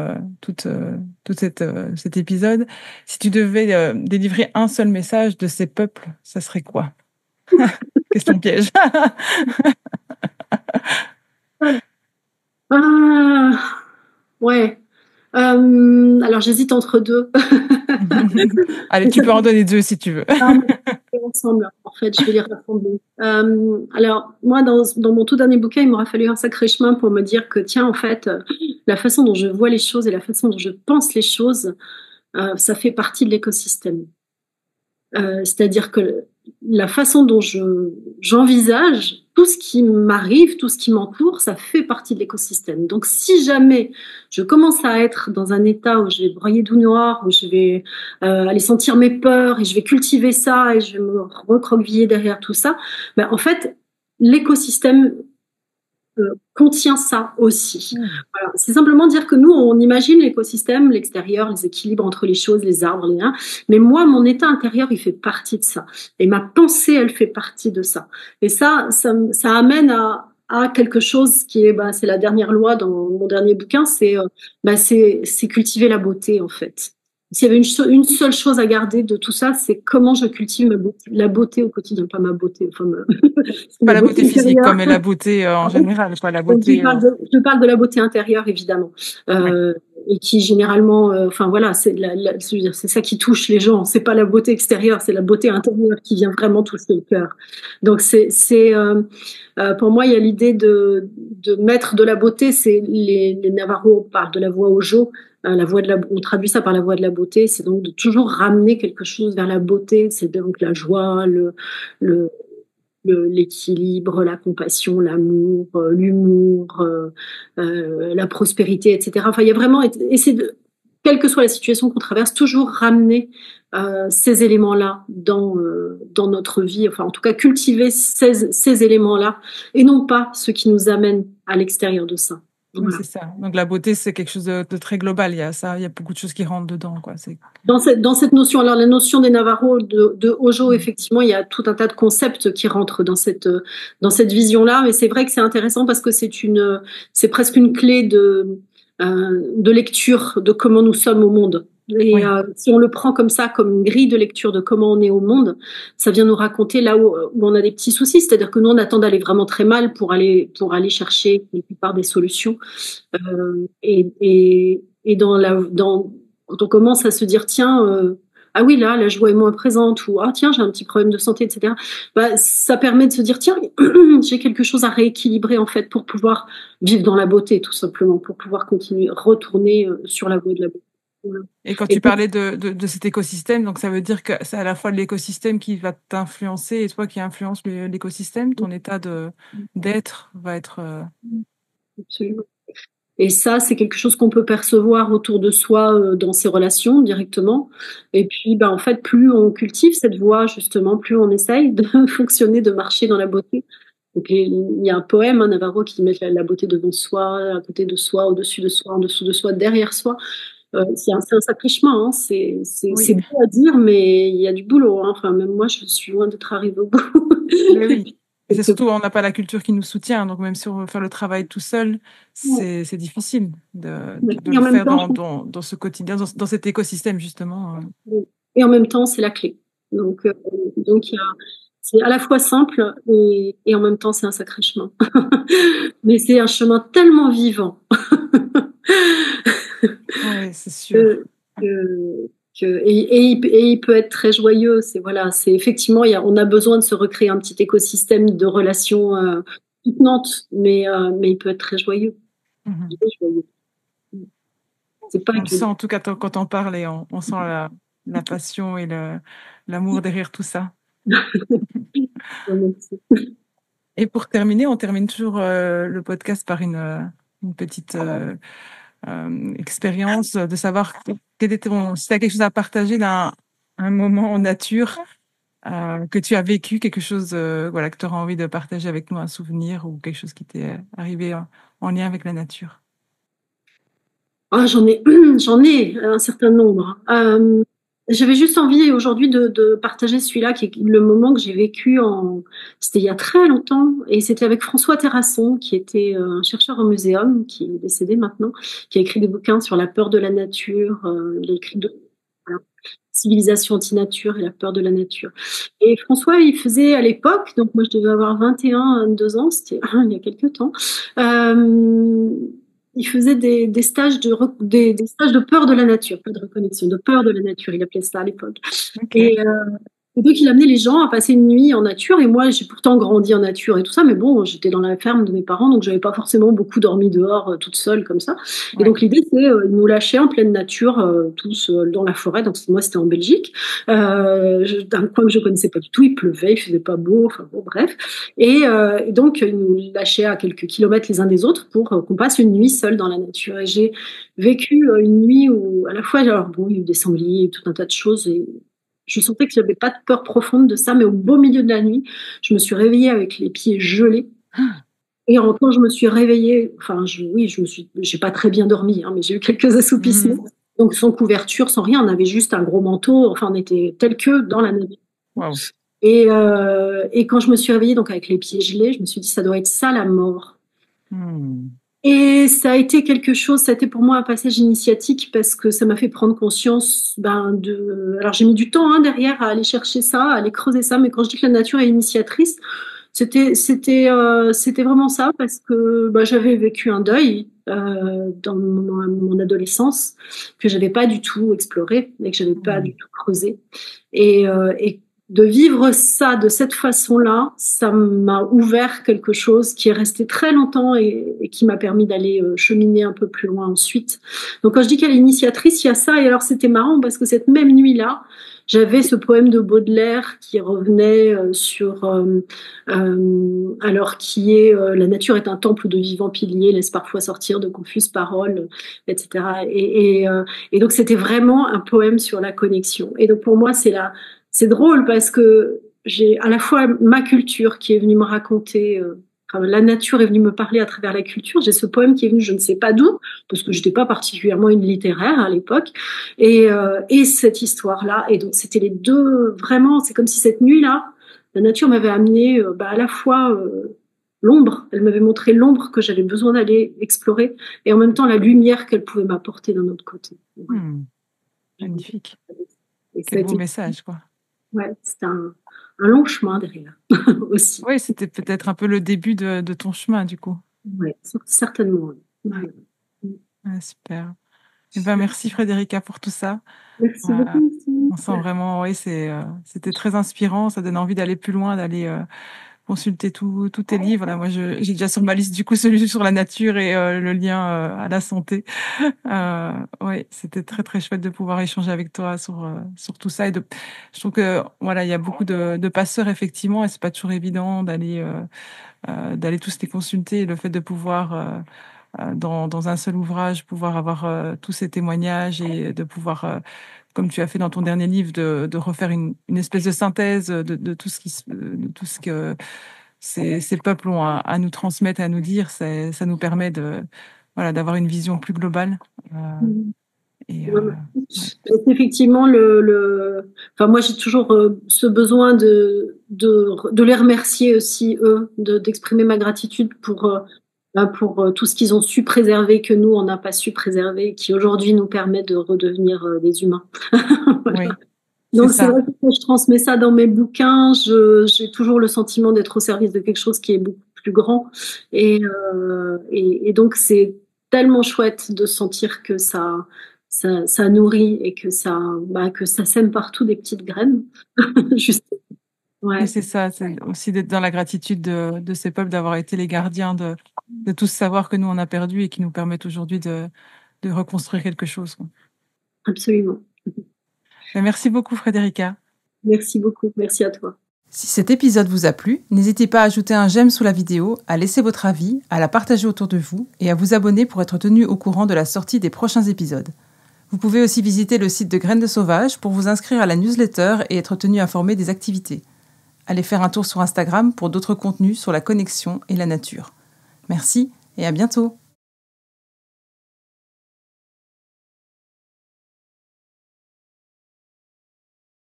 [SPEAKER 2] cet épisode. Si tu devais délivrer un seul message de ces peuples, ça serait quoi? Question piège.
[SPEAKER 3] Ah, ouais. Alors, j'hésite entre deux.
[SPEAKER 2] Allez, tu peux en donner deux si tu veux.
[SPEAKER 3] Ah, mais ensemble, en fait, je vais les rassembler. Alors, moi, dans mon tout dernier bouquin, il m'aura fallu un sacré chemin pour me dire que, tiens, en fait, la façon dont je vois les choses et la façon dont je pense les choses, ça fait partie de l'écosystème. C'est-à-dire que la façon dont j'envisage tout ce qui m'arrive, tout ce qui m'entoure, ça fait partie de l'écosystème. Donc, si jamais je commence à être dans un état où je vais broyer tout noir, où je vais aller sentir mes peurs et je vais cultiver ça et je vais me recroqueviller derrière tout ça, ben, en fait, l'écosystème contient ça aussi. Voilà. C'est simplement dire que nous, on imagine l'écosystème, l'extérieur, les équilibres entre les choses, les arbres, les nains. Mais moi, mon état intérieur, il fait partie de ça. Et ma pensée, elle fait partie de ça. Et ça amène à quelque chose qui est, c'est la dernière loi dans mon dernier bouquin, c'est cultiver la beauté, en fait. S'il y avait une seule chose à garder de tout ça, c'est comment je cultive la beauté au quotidien, pas ma beauté, enfin,
[SPEAKER 2] Pas
[SPEAKER 3] ma
[SPEAKER 2] la beauté
[SPEAKER 3] beauté
[SPEAKER 2] physique,
[SPEAKER 3] intérieure.
[SPEAKER 2] comme la beauté en général, pas la
[SPEAKER 3] Donc,
[SPEAKER 2] beauté.
[SPEAKER 3] je parle de la beauté intérieure, évidemment,
[SPEAKER 2] Ouais.
[SPEAKER 3] et qui généralement, enfin voilà, je veux dire, c'est ça qui touche les gens. C'est pas la beauté extérieure, c'est la beauté intérieure qui vient vraiment toucher le cœur. Donc, pour moi, il y a l'idée de mettre de la beauté. C'est les Navarros parlent de la voie au jo. On traduit ça par la voie de la beauté. C'est donc de toujours ramener quelque chose vers la beauté. C'est donc la joie, le l'équilibre, la compassion, l'amour, l'humour, la prospérité, etc. Enfin, il y a vraiment essayer quelle que soit la situation qu'on traverse, toujours ramener ces éléments-là dans notre vie, enfin en tout cas cultiver ces éléments-là, et non pas ceux qui nous amènent à l'extérieur de ça.
[SPEAKER 2] Oui,
[SPEAKER 3] Voilà.
[SPEAKER 2] c'est ça. Donc la beauté, c'est quelque chose de très global. Il y a ça, il y a beaucoup de choses qui rentrent dedans, quoi.
[SPEAKER 3] Dans cette notion, alors la notion des Navarros, de Ojo, effectivement, il y a tout un tas de concepts qui rentrent dans cette vision-là, mais c'est vrai que c'est intéressant parce que c'est presque une clé de lecture de comment nous sommes au monde. Et
[SPEAKER 2] Oui,
[SPEAKER 3] si on le prend comme ça, comme une grille de lecture de comment on est au monde, ça vient nous raconter là où on a des petits soucis. C'est-à-dire que nous, on attend d'aller vraiment très mal pour aller chercher la plupart des solutions. Et quand on commence à se dire, tiens, ah oui, là, la joie est moins présente, ou ah tiens, j'ai un petit problème de santé, etc. Bah, ça permet de se dire, tiens, j'ai quelque chose à rééquilibrer en fait pour pouvoir vivre dans la beauté, tout simplement, pour pouvoir continuer, retourner sur la voie de la beauté. Voilà.
[SPEAKER 2] et quand
[SPEAKER 3] Et
[SPEAKER 2] tu parlais de cet écosystème, donc ça veut dire que c'est à la fois l'écosystème qui va t'influencer et toi qui influence l'écosystème, ton état d'être va être.
[SPEAKER 3] absolument. Et ça, c'est quelque chose qu'on peut percevoir autour de soi dans ses relations directement. Et puis, ben, en fait, plus on cultive cette voie, justement, plus on essaye de fonctionner, de marcher dans la beauté. Donc, il y a un poème, un Navarro, qui met la beauté devant soi, à côté de soi, au-dessus de soi, en dessous de soi, derrière soi. C'est un sacré chemin, hein. C'est
[SPEAKER 2] Oui,
[SPEAKER 3] beau à dire, mais il y a du boulot, hein. Enfin, même moi, je suis loin d'être arrivée au bout.
[SPEAKER 2] mais oui. Et c'est surtout, on n'a pas la culture qui nous soutient, donc même si on veut faire le travail tout seul, c'est difficile de
[SPEAKER 3] Et en
[SPEAKER 2] le
[SPEAKER 3] même
[SPEAKER 2] faire
[SPEAKER 3] temps,
[SPEAKER 2] dans ce quotidien, dans cet écosystème justement.
[SPEAKER 3] et en même temps, c'est la clé. Donc c'est à la fois simple et en même temps, c'est un sacré chemin. Mais c'est un chemin tellement vivant
[SPEAKER 2] Oui, c'est sûr.
[SPEAKER 3] que, que, et il peut être très joyeux. C'est effectivement, on a besoin de se recréer un petit écosystème de relations soutenantes, mais il peut être très joyeux. Il
[SPEAKER 2] Mhm.
[SPEAKER 3] est joyeux. C'est pas
[SPEAKER 2] On le
[SPEAKER 3] que
[SPEAKER 2] sent en tout cas quand on parle et on sent la passion et l'amour derrière tout ça. Et pour terminer, on termine toujours le podcast par une petite expérience de savoir quel était si tu as quelque chose à partager d'un un moment en nature que tu as vécu, quelque chose voilà, que tu auras envie de partager avec nous, un souvenir ou quelque chose qui t'est arrivé en lien avec la nature.
[SPEAKER 3] Ah, j'en ai un certain nombre. J'avais juste envie aujourd'hui de partager celui-là, qui est le moment que j'ai vécu c'était il y a très longtemps, et c'était avec François Terrasson, qui était un chercheur au muséum, qui est décédé maintenant, qui a écrit des bouquins sur la peur de la nature. Il a écrit voilà, Civilisation anti-nature et la peur de la nature. Et François, il faisait à l'époque, donc moi je devais avoir 21, 22 ans, c'était il y a quelques temps. Euh, il faisait des stages des stages de peur de la nature, pas de reconnexion, de peur de la nature, il appelait ça à l'époque.
[SPEAKER 2] Ok.
[SPEAKER 3] Et, et donc, il amenait les gens à passer une nuit en nature. Et moi, j'ai pourtant grandi en nature et tout ça, mais bon, j'étais dans la ferme de mes parents, donc j'avais pas forcément beaucoup dormi dehors toute seule comme ça. Et
[SPEAKER 2] Ouais.
[SPEAKER 3] donc, l'idée, c'est ils nous lâchaient en pleine nature, tous dans la forêt. Donc, moi, c'était en Belgique, d'un coin que je connaissais pas du tout. Il pleuvait, il faisait pas beau, enfin bon, bref. Et donc, ils nous lâchaient à quelques kilomètres les uns des autres pour qu'on passe une nuit seule dans la nature. Et j'ai vécu une nuit où, à la fois, alors bon, il y a eu des sangliers, tout un tas de choses. Et je sentais que j'avais pas de peur profonde de ça, mais au beau milieu de la nuit, je me suis réveillée avec les pieds gelés. Et quand je me suis réveillée, enfin, oui, j'ai pas très bien dormi, hein, mais j'ai eu quelques assoupissements.
[SPEAKER 2] Mhm.
[SPEAKER 3] Donc, sans couverture, sans rien, on avait juste un gros manteau. Enfin, on était tel que dans la nuit.
[SPEAKER 2] Wow.
[SPEAKER 3] Et quand je me suis réveillée, donc avec les pieds gelés, je me suis dit, ça doit être ça la mort.
[SPEAKER 2] Hmm.
[SPEAKER 3] Et ça a été quelque chose, ça a été pour moi un passage initiatique parce que ça m'a fait prendre conscience alors j'ai mis du temps derrière à aller chercher ça, à aller creuser ça, mais quand je dis que la nature est initiatrice, c'était vraiment ça parce que j'avais vécu un deuil dans mon adolescence que j'avais pas du tout exploré et que j'avais pas du
[SPEAKER 2] Hmm.
[SPEAKER 3] tout creusé. Et de vivre ça de cette façon-là, ça m'a ouvert quelque chose qui est resté très longtemps et qui m'a permis d'aller cheminer un peu plus loin ensuite. Donc quand je dis qu'elle est initiatrice, il y a ça. Et alors c'était marrant parce que cette même nuit-là, j'avais ce poème de Baudelaire qui revenait alors qui est la nature est un temple de vivants piliers, laisse parfois sortir de confuses paroles, etc. Et donc c'était vraiment un poème sur la connexion. Et donc pour moi c'est drôle parce que j'ai à la fois ma culture qui est venue me raconter. Enfin, la nature est venue me parler à travers la culture. J'ai ce poème qui est venu, je ne sais pas d'où, parce que je n'étais pas particulièrement une littéraire à l'époque, et cette histoire-là. Et donc, c'était les deux, vraiment, c'est comme si cette nuit-là, la nature m'avait amené à la fois l'ombre, elle m'avait montré l'ombre que j'avais besoin d'aller explorer, et en même temps la lumière qu'elle pouvait m'apporter d'un autre côté.
[SPEAKER 2] Magnifique.
[SPEAKER 3] Et
[SPEAKER 2] quel beau message, quoi.
[SPEAKER 3] Ouais, c'était un long chemin derrière aussi.
[SPEAKER 2] Oui, c'était peut-être un peu le début de ton chemin, du coup.
[SPEAKER 3] Oui, certainement. Ouais.
[SPEAKER 2] Super. Eh ben, merci Frédérica pour tout ça.
[SPEAKER 3] Merci beaucoup.
[SPEAKER 2] On sent vraiment, oui, c'était très inspirant. Ça donne envie d'aller plus loin, d'aller consulter tous tes livres. Là, moi, j'ai déjà sur ma liste du coup celui sur la nature et le lien à la santé. Oui, c'était très très chouette de pouvoir échanger avec toi sur tout ça. Je trouve que voilà, il y a beaucoup de passeurs effectivement, et c'est pas toujours évident d'aller tous les consulter. Et le fait de pouvoir dans un seul ouvrage, pouvoir avoir tous ces témoignages et de pouvoir, comme tu as fait dans ton dernier livre, de refaire une espèce de synthèse de tout de tout ce que ces peuples ont à nous transmettre, à nous dire, ça nous permet voilà, d'avoir une vision plus globale.
[SPEAKER 3] C'est effectivement enfin, moi j'ai toujours ce besoin de les remercier aussi, eux, d'exprimer ma gratitude pour tout ce qu'ils ont su préserver, que nous, on n'a pas su préserver, qui aujourd'hui nous permet de redevenir des humains. Voilà.
[SPEAKER 2] Oui,
[SPEAKER 3] donc c'est vrai que quand je transmets ça dans mes bouquins, j'ai toujours le sentiment d'être au service de quelque chose qui est beaucoup plus grand. Et donc c'est tellement chouette de sentir que ça nourrit et que ça sème partout des petites graines. Juste. Ouais.
[SPEAKER 2] Et c'est ça, c'est aussi d'être dans la gratitude de ces peuples, d'avoir été les gardiens de tout ce savoir que nous on a perdu et qui nous permettent aujourd'hui de reconstruire quelque chose.
[SPEAKER 3] Absolument.
[SPEAKER 2] Merci beaucoup Frédérica.
[SPEAKER 3] Merci beaucoup, merci à toi.
[SPEAKER 2] Si cet épisode vous a plu, n'hésitez pas à ajouter un j'aime sous la vidéo, à laisser votre avis, à la partager autour de vous et à vous abonner pour être tenu au courant de la sortie des prochains épisodes. Vous pouvez aussi visiter le site de Graines de Sauvage pour vous inscrire à la newsletter et être tenu informé des activités. Allez faire un tour sur Instagram pour d'autres contenus sur la connexion et la nature. Merci et à bientôt.